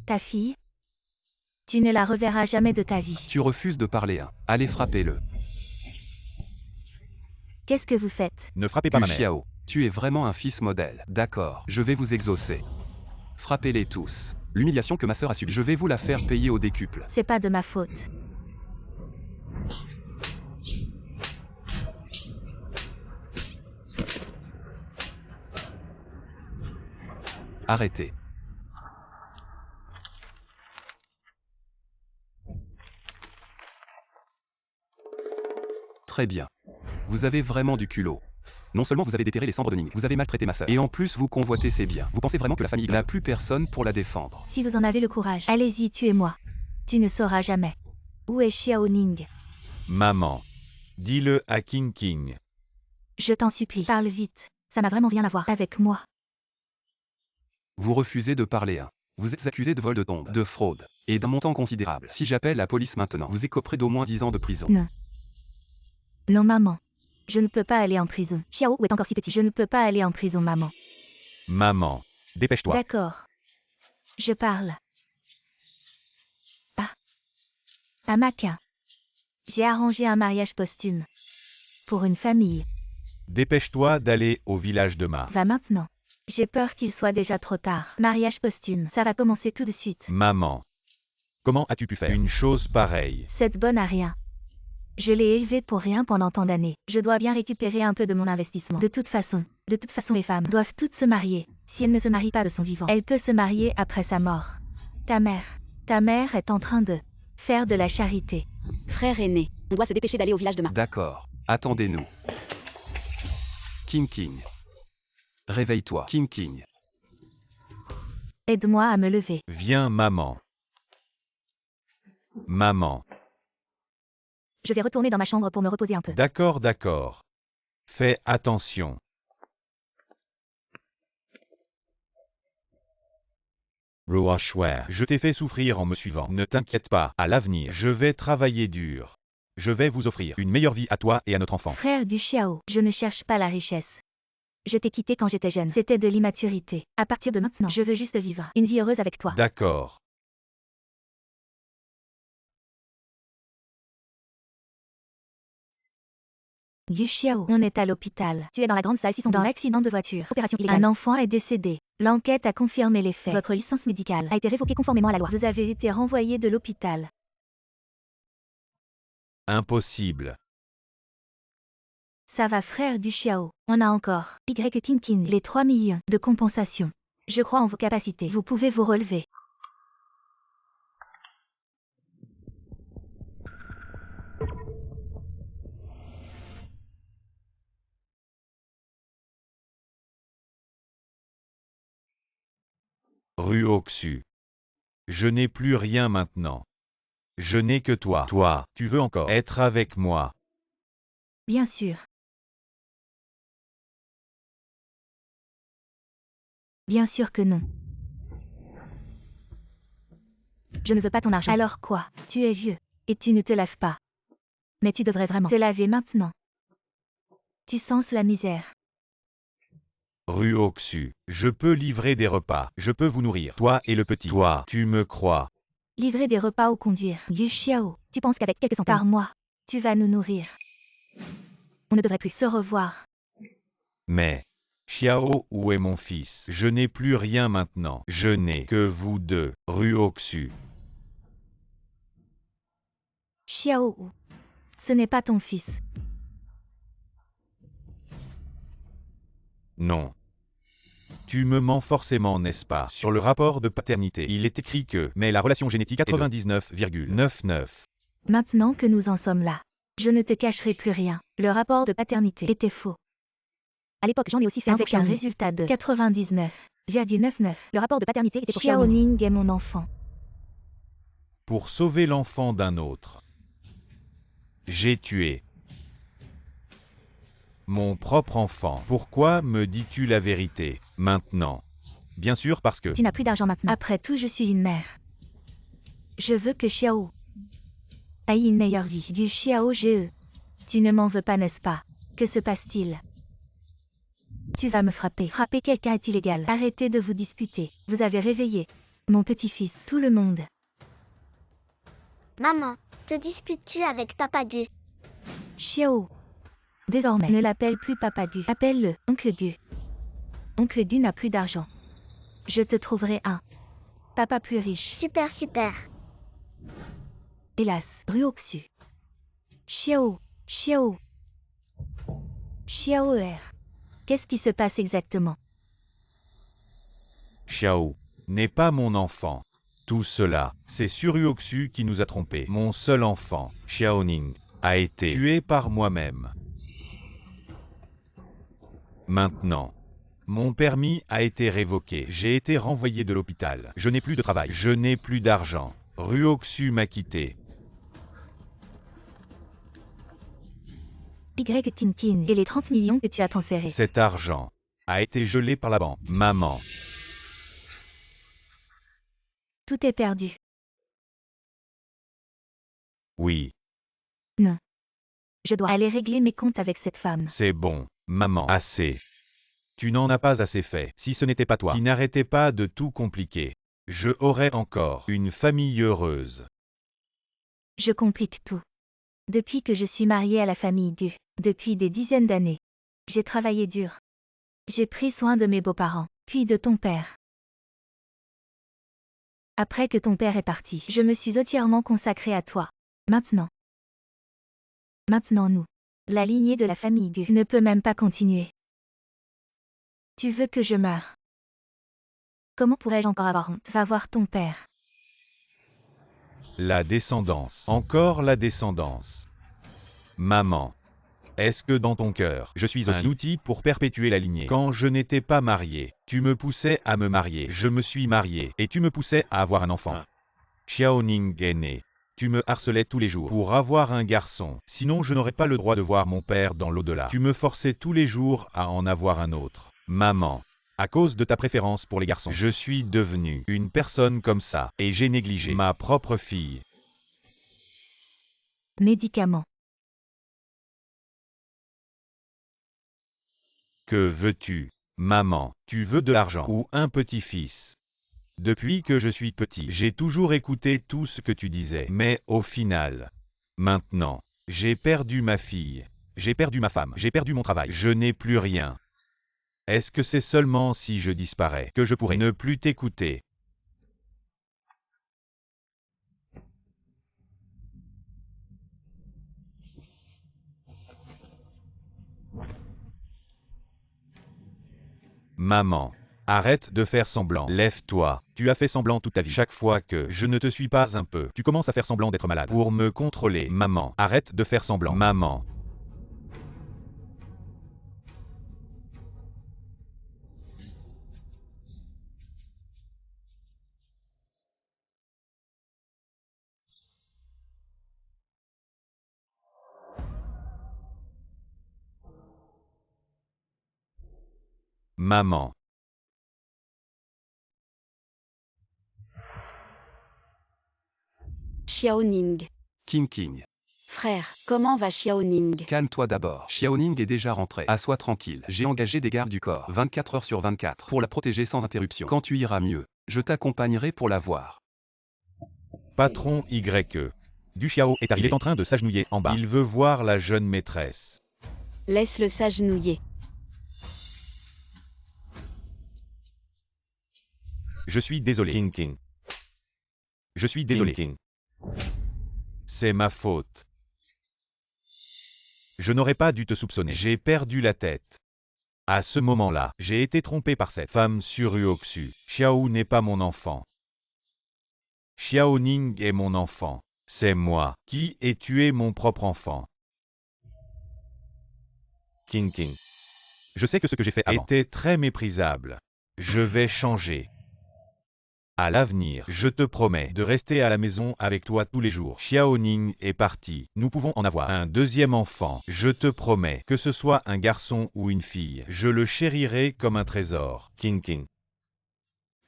Ta fille? Tu ne la reverras jamais de ta vie. Tu refuses de parler. Allez, frappez-le. Qu'est-ce que vous faites? Ne frappez pas ma mère. Xiao, tu es vraiment un fils modèle. D'accord, je vais vous exaucer. Frappez-les tous. L'humiliation que ma sœur a subie, je vais vous la faire payer au décuple. C'est pas de ma faute. Arrêtez. Très bien. Vous avez vraiment du culot. Non seulement vous avez déterré les cendres de Ning, vous avez maltraité ma sœur, et en plus vous convoitez ses biens. Vous pensez vraiment que la famille n'a plus personne pour la défendre? Si vous en avez le courage, allez-y, tuez-moi. Tu ne sauras jamais. Où est Xiaoning? Maman. Dis-le à King. Je t'en supplie, parle vite. Ça n'a vraiment rien à voir avec moi. Vous refusez de parler. Vous êtes accusé de vol de tombe, de fraude, et d'un montant considérable. Si j'appelle la police maintenant, vous écoperez d'au moins 10 ans de prison. Non. Non, maman. Je ne peux pas aller en prison. Xiao est encore si petit. Je ne peux pas aller en prison, maman. Maman. Dépêche-toi. D'accord. Je parle. À Maka. J'ai arrangé un mariage posthume. Pour une famille. Dépêche-toi d'aller au village de Ma. Va maintenant. J'ai peur qu'il soit déjà trop tard. Mariage posthume, ça va commencer tout de suite. Maman. Comment as-tu pu faire une chose pareille? Cette bonne à rien. Je l'ai élevée pour rien pendant tant d'années. Je dois bien récupérer un peu de mon investissement. De toute façon, les femmes doivent toutes se marier. Si elle ne se marie pas de son vivant, elle peut se marier après sa mort. Ta mère est en train de faire de la charité. Frère aîné, on doit se dépêcher d'aller au village de Ma. D'accord. Attendez-nous. King. Réveille-toi. King. Aide-moi à me lever. Viens, maman. Maman. Je vais retourner dans ma chambre pour me reposer un peu. D'accord. Fais attention. Roachware, je t'ai fait souffrir en me suivant. Ne t'inquiète pas, à l'avenir, je vais travailler dur. Je vais vous offrir une meilleure vie à toi et à notre enfant. Frère du Xiao, je ne cherche pas la richesse. Je t'ai quitté quand j'étais jeune. C'était de l'immaturité. À partir de maintenant, je veux juste vivre une vie heureuse avec toi. D'accord. Yu Xiao, on est à l'hôpital. Tu es dans la grande salle 612. Dans l'accident de voiture. Opération illégale. Un enfant est décédé. L'enquête a confirmé les faits. Votre licence médicale a été révoquée conformément à la loi. Vous avez été renvoyé de l'hôpital. Impossible. Ça va, frère du Xiao. On a encore King, les 3 millions de compensation. Je crois en vos capacités. Vous pouvez vous relever. Rue Oxu. Je n'ai plus rien maintenant. Je n'ai que toi. Toi, tu veux encore être avec moi. Bien sûr. Bien sûr que non. Je ne veux pas ton argent. Alors quoi? Tu es vieux. Et tu ne te laves pas. Mais tu devrais vraiment te laver maintenant. Tu sens la misère. Ruoxu, je peux livrer des repas, je peux vous nourrir, toi et le petit. Toi, tu me crois. Livrer des repas ou conduire. Yu Xiao, tu penses qu'avec quelques centaines par mois, tu vas nous nourrir. On ne devrait plus se revoir. Mais, Xiao, où est mon fils? Je n'ai plus rien maintenant. Je n'ai que vous deux, Ruoxu. Xiao, ce n'est pas ton fils. Non. Tu me mens forcément, n'est-ce pas? Sur le rapport de paternité, il est écrit que, mais la relation génétique 99,99. Maintenant que nous en sommes là, je ne te cacherai plus rien. Le rapport de paternité était faux. À l'époque, j'en ai aussi fait avec un résultat de 99,99. Le rapport de paternité était pour Xiaoning est mon enfant. Pour sauver l'enfant d'un autre. J'ai tué mon propre enfant. Pourquoi me dis-tu la vérité, maintenant? Bien sûr parce que... Tu n'as plus d'argent maintenant. Après tout, je suis une mère. Je veux que Xiao ait une meilleure vie. Du Xiao GE. Tu ne m'en veux pas, n'est-ce pas? Que se passe-t-il? Tu vas me frapper. Frapper quelqu'un est illégal. Arrêtez de vous disputer. Vous avez réveillé mon petit-fils. Tout le monde. Maman, te disputes-tu avec Papa Gu? Xiao. Désormais, ne l'appelle plus Papa Gu. Appelle-le Oncle Gu. Oncle Gu n'a plus d'argent. Je te trouverai un papa plus riche. Super, super. Hélas, Ruoxu. Xiao, Xiao. Xiaoer. Qu'est-ce qui se passe exactement? Xiao n'est pas mon enfant. Tout cela, c'est Suruoxu qui nous a trompés. Mon seul enfant, Xiaoning, a été tué par moi-même. Maintenant, mon permis a été révoqué. J'ai été renvoyé de l'hôpital. Je n'ai plus de travail. Je n'ai plus d'argent. Ruoxu m'a quitté. Y Tintin et les 30 millions que tu as transférés. Cet argent a été gelé par la banque. Maman. Tout est perdu. Oui, Non. Je dois aller régler mes comptes avec cette femme. c'est bon, maman. Assez. Tu n'en as pas assez fait. Si ce n'était pas toi qui n'arrêtais pas de tout compliquer, je aurais encore une famille heureuse. Je complique tout. Depuis que je suis mariée à la famille Gu, depuis des dizaines d'années, j'ai travaillé dur. J'ai pris soin de mes beaux-parents, puis de ton père. Après que ton père est parti, je me suis entièrement consacrée à toi. Maintenant, nous, la lignée de la famille Gu ne peut même pas continuer. Tu veux que je meure? Comment pourrais-je encore avoir honte? Va voir ton père. La descendance. Encore la descendance. Maman. Est-ce que dans ton cœur, je suis un outil pour perpétuer la lignée? Quand je n'étais pas marié, tu me poussais à me marier. Je me suis marié et tu me poussais à avoir un enfant. Xiaoning est né. Tu me harcelais tous les jours pour avoir un garçon. Sinon, je n'aurais pas le droit de voir mon père dans l'au-delà. Tu me forçais tous les jours à en avoir un autre. Maman. À cause de ta préférence pour les garçons, je suis devenue une personne comme ça et j'ai négligé ma propre fille. Médicaments. Que veux-tu, maman? Tu veux de l'argent ou un petit-fils? Depuis que je suis petit, j'ai toujours écouté tout ce que tu disais. Mais au final, maintenant, j'ai perdu ma fille, j'ai perdu ma femme, j'ai perdu mon travail, je n'ai plus rien. Est-ce que c'est seulement si je disparais que je pourrais ne plus t'écouter? Maman, arrête de faire semblant. Lève-toi. Tu as fait semblant toute ta vie. Chaque fois que je ne te suis pas un peu, tu commences à faire semblant d'être malade pour me contrôler. Maman, arrête de faire semblant. Maman. Maman. Xiaoning. King. Frère, comment va Xiaoning? Calme-toi d'abord. Xiaoning est déjà rentré. Assois tranquille. J'ai engagé des gardes du corps 24 heures sur 24 pour la protéger sans interruption. Quand tu iras mieux, je t'accompagnerai pour la voir. Patron YE. Du Xiao est arrivé. Il est en train de s'agenouiller en bas. Il veut voir la jeune maîtresse. Laisse-le s'agenouiller. Je suis désolé. King. Je suis désolé. King. C'est ma faute. Je n'aurais pas dû te soupçonner. J'ai perdu la tête. À ce moment-là, j'ai été trompé par cette femme sur Uoxu. Xiao n'est pas mon enfant. Xiaoning est mon enfant. C'est moi qui ai tué mon propre enfant. King. Je sais que ce que j'ai fait avant était très méprisable. Je vais changer. À l'avenir, je te promets de rester à la maison avec toi tous les jours. Xiaoning est parti. Nous pouvons en avoir un deuxième enfant. Je te promets, que ce soit un garçon ou une fille, je le chérirai comme un trésor. King.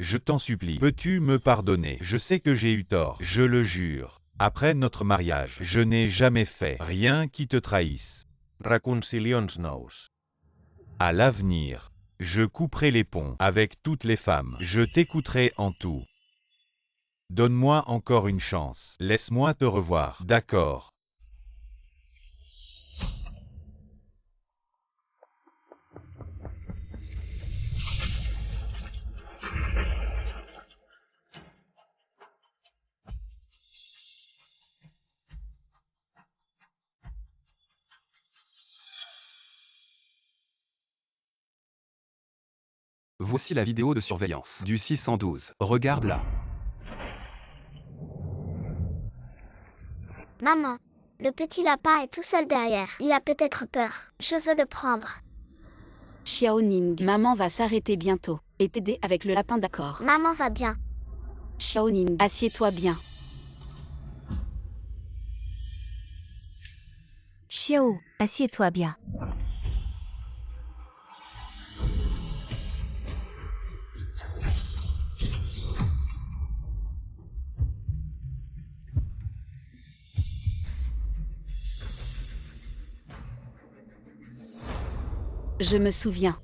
Je t'en supplie, peux-tu me pardonner? Je sais que j'ai eu tort, je le jure. Après notre mariage, je n'ai jamais fait rien qui te trahisse. Reconcilions nous. À l'avenir, je couperai les ponts avec toutes les femmes. Je t'écouterai en tout. Donne-moi encore une chance. Laisse-moi te revoir. D'accord. Voici la vidéo de surveillance du 612. Regarde-la. Maman, le petit lapin est tout seul derrière. Il a peut-être peur. Je veux le prendre. Xiaoning. Maman va s'arrêter bientôt et t'aider avec le lapin, d'accord? Maman va bien. Xiaoning. Assieds-toi bien. Xiao, assieds-toi bien. Je me souviens.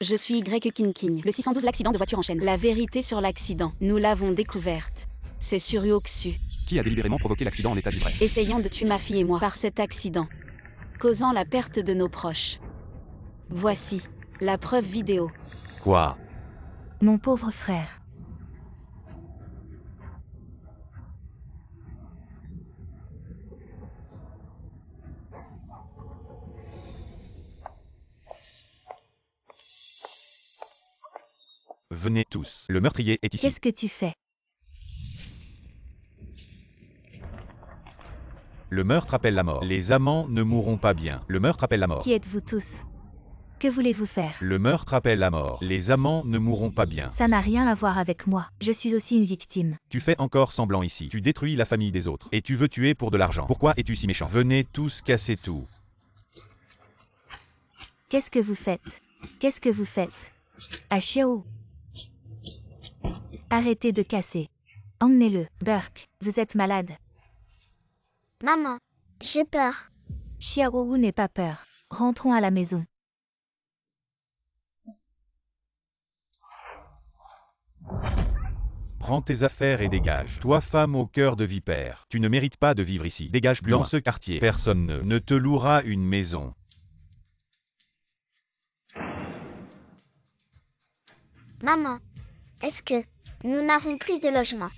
Je suis King. Le 612, l'accident de voiture en chaîne. La vérité sur l'accident, nous l'avons découverte. C'est sur Uoxu. Qui a délibérément provoqué l'accident en état d'ivresse? Essayant de tuer ma fille et moi par cet accident, causant la perte de nos proches. Voici la preuve vidéo. Quoi? Mon pauvre frère. Venez tous. Le meurtrier est ici. Qu'est-ce que tu fais? Le meurtre appelle la mort. Les amants ne mourront pas bien. Le meurtre appelle la mort. Qui êtes-vous tous? Que voulez-vous faire? Le meurtre appelle la mort. Les amants ne mourront pas bien. Ça n'a rien à voir avec moi. Je suis aussi une victime. Tu fais encore semblant ici. Tu détruis la famille des autres. Et tu veux tuer pour de l'argent. Pourquoi es-tu si méchant? Venez tous casser tout. Qu'est-ce que vous faites? Qu'est-ce que vous faites? Ah Xiao. Arrêtez de casser. Emmenez-le. Burke, vous êtes malade. Maman, j'ai peur. Xiao n'aie pas peur. Rentrons à la maison. Prends tes affaires et dégage. Toi, femme au cœur de vipère, tu ne mérites pas de vivre ici. Dégage plus loin. Dans ce quartier, personne ne te louera une maison. Maman, est-ce que nous n'avons plus de logement?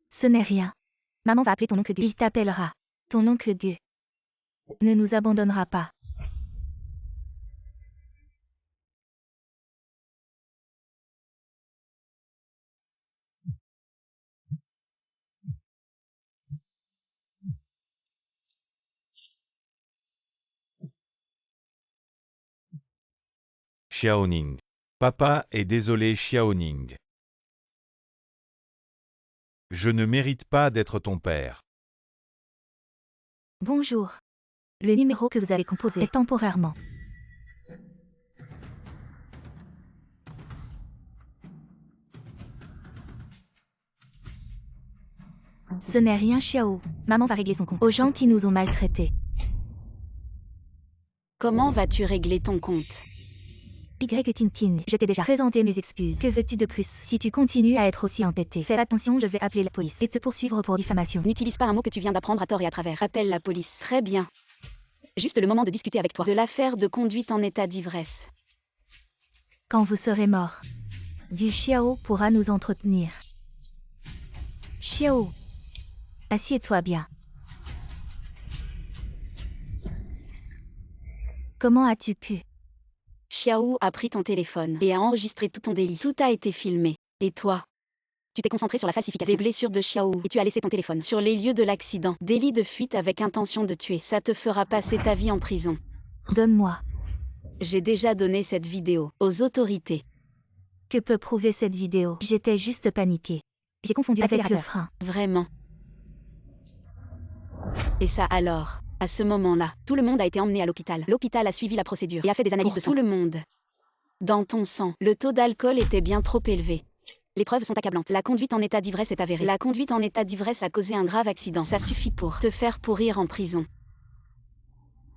Ce n'est rien. Maman va appeler ton oncle Gu. Il t'appellera. Ton oncle Gu ne nous abandonnera pas. Xiaoning. Papa est désolé, Xiaoning. Je ne mérite pas d'être ton père. Bonjour. Le numéro que vous avez composé est temporairement Ce n'est rien, Xiao. Maman va régler son compte aux gens qui nous ont maltraités. Comment vas-tu régler ton compte? Tintin, je t'ai déjà présenté mes excuses. Que veux-tu de plus? Si tu continues à être aussi entêté, fais attention, je vais appeler la police et te poursuivre pour diffamation. N'utilise pas un mot que tu viens d'apprendre à tort et à travers. Appelle la police. Très bien. Juste le moment de discuter avec toi de l'affaire de conduite en état d'ivresse. Quand vous serez mort, du Xiao pourra nous entretenir. Xiao, assieds-toi bien. Comment as-tu pu? Xiao a pris ton téléphone et a enregistré tout ton délit. Tout a été filmé. Et toi? Tu t'es concentré sur la falsification des blessures de Xiao et tu as laissé ton téléphone sur les lieux de l'accident. Délit de fuite avec intention de tuer. Ça te fera passer ta vie en prison. Donne-moi. J'ai déjà donné cette vidéo aux autorités. Que peut prouver cette vidéo? J'étais juste paniquée. J'ai confondu avec le frein. Vraiment. Et ça alors? À ce moment-là, tout le monde a été emmené à l'hôpital. L'hôpital a suivi la procédure et a fait des analyses de sang. Tout le monde. Dans ton sang, le taux d'alcool était bien trop élevé. Les preuves sont accablantes. La conduite en état d'ivresse est avérée. La conduite en état d'ivresse a causé un grave accident. Ça suffit pour te faire pourrir en prison.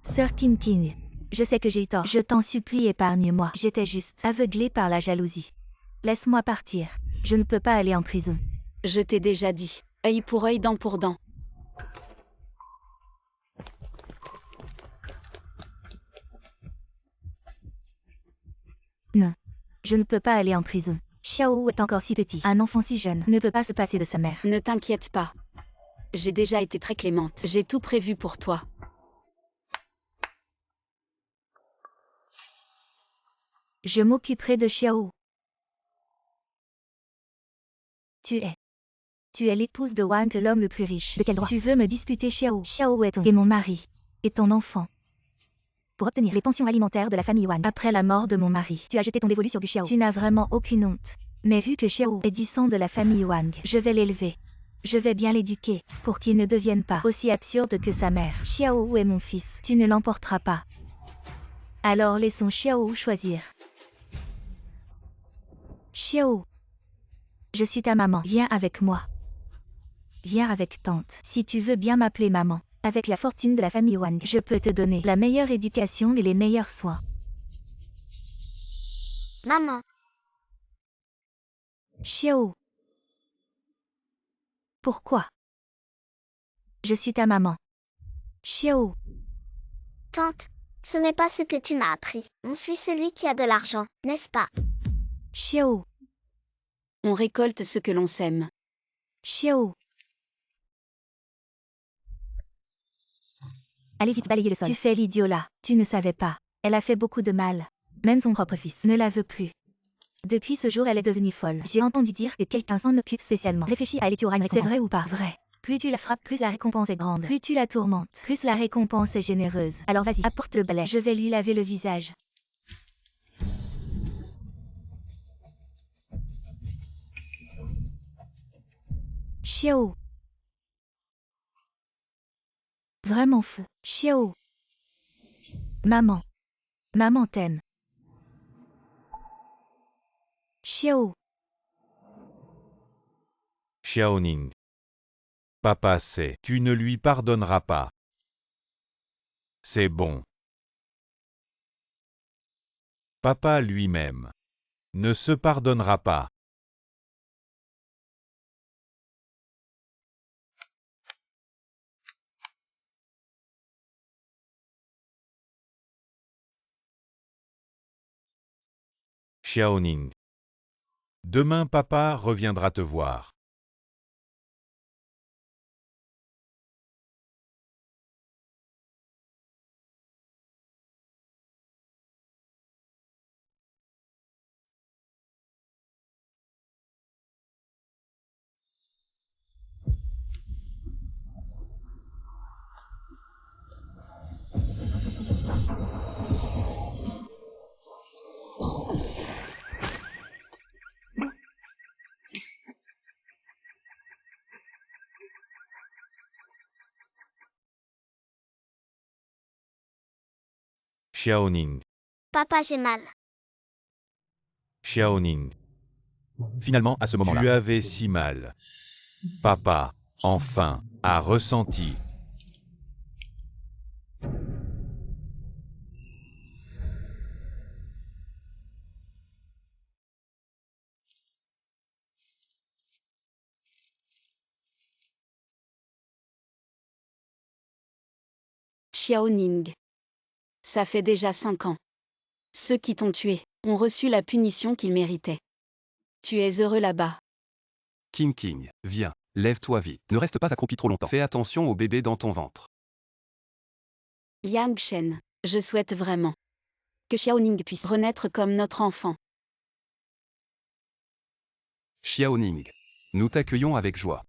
Sœur Tintin, je sais que j'ai eu tort. Je t'en supplie, épargne-moi. J'étais juste aveuglée par la jalousie. Laisse-moi partir. Je ne peux pas aller en prison. Je t'ai déjà dit. Œil pour œil, dent pour dent. Non. Je ne peux pas aller en prison. Xiao est encore si petit. Un enfant si jeune ne peut pas se passer de sa mère. Ne t'inquiète pas. J'ai déjà été très clémente. J'ai tout prévu pour toi. Je m'occuperai de Xiao. Tu es l'épouse de Wang, l'homme le plus riche. De quel droit tu veux me disputer, Xiao? Xiao est mon mari. Et ton enfant. Pour obtenir les pensions alimentaires de la famille Wang. Après la mort de mon mari, tu as jeté ton dévolu sur du Xiao. Tu n'as vraiment aucune honte. Mais vu que Xiao est du sang de la famille Wang, je vais l'élever. Je vais bien l'éduquer, pour qu'il ne devienne pas aussi absurde que sa mère. Xiao est mon fils. Tu ne l'emporteras pas. Alors laissons Xiao choisir. Xiao. Je suis ta maman. Viens avec moi. Viens avec tante. Si tu veux bien m'appeler maman. Avec la fortune de la famille Wang, je peux te donner la meilleure éducation et les meilleurs soins. Maman. Xiao. Pourquoi? Je suis ta maman. Xiao. Tante, ce n'est pas ce que tu m'as appris. On suit celui qui a de l'argent, n'est-ce pas? Xiao. On récolte ce que l'on sème. Xiao. Allez vite balayer le sol. Tu fais l'idiot là. Tu ne savais pas. Elle a fait beaucoup de mal. Même son propre fils ne la veut plus. Depuis ce jour, elle est devenue folle. J'ai entendu dire que quelqu'un s'en occupe spécialement. Réfléchis à aller tu auras une récompense. C'est vrai ou pas? Vrai. Plus tu la frappes, plus la récompense est grande. Plus tu la tourmentes, plus la récompense est généreuse. Alors vas-y, apporte le balai. Je vais lui laver le visage. Xiao. Vraiment fou. Xiao. Maman. Maman t'aime. Xiao. Xiaoning. Papa sait, tu ne lui pardonneras pas. C'est bon. Papa lui-même ne se pardonnera pas. Xiaoning. Demain papa reviendra te voir. Xiaoning. Papa, j'ai mal. Xiaoning. Finalement, à ce moment-là, tu avais si mal. Papa. Enfin, a ressenti. Xiaoning. Ça fait déjà 5 ans. Ceux qui t'ont tué ont reçu la punition qu'ils méritaient. Tu es heureux là-bas. King, viens, lève-toi vite. Ne reste pas accroupi trop longtemps. Fais attention au bébé dans ton ventre. Liang Shen, je souhaite vraiment que Xiaoning puisse renaître comme notre enfant. Xiaoning. Nous t'accueillons avec joie.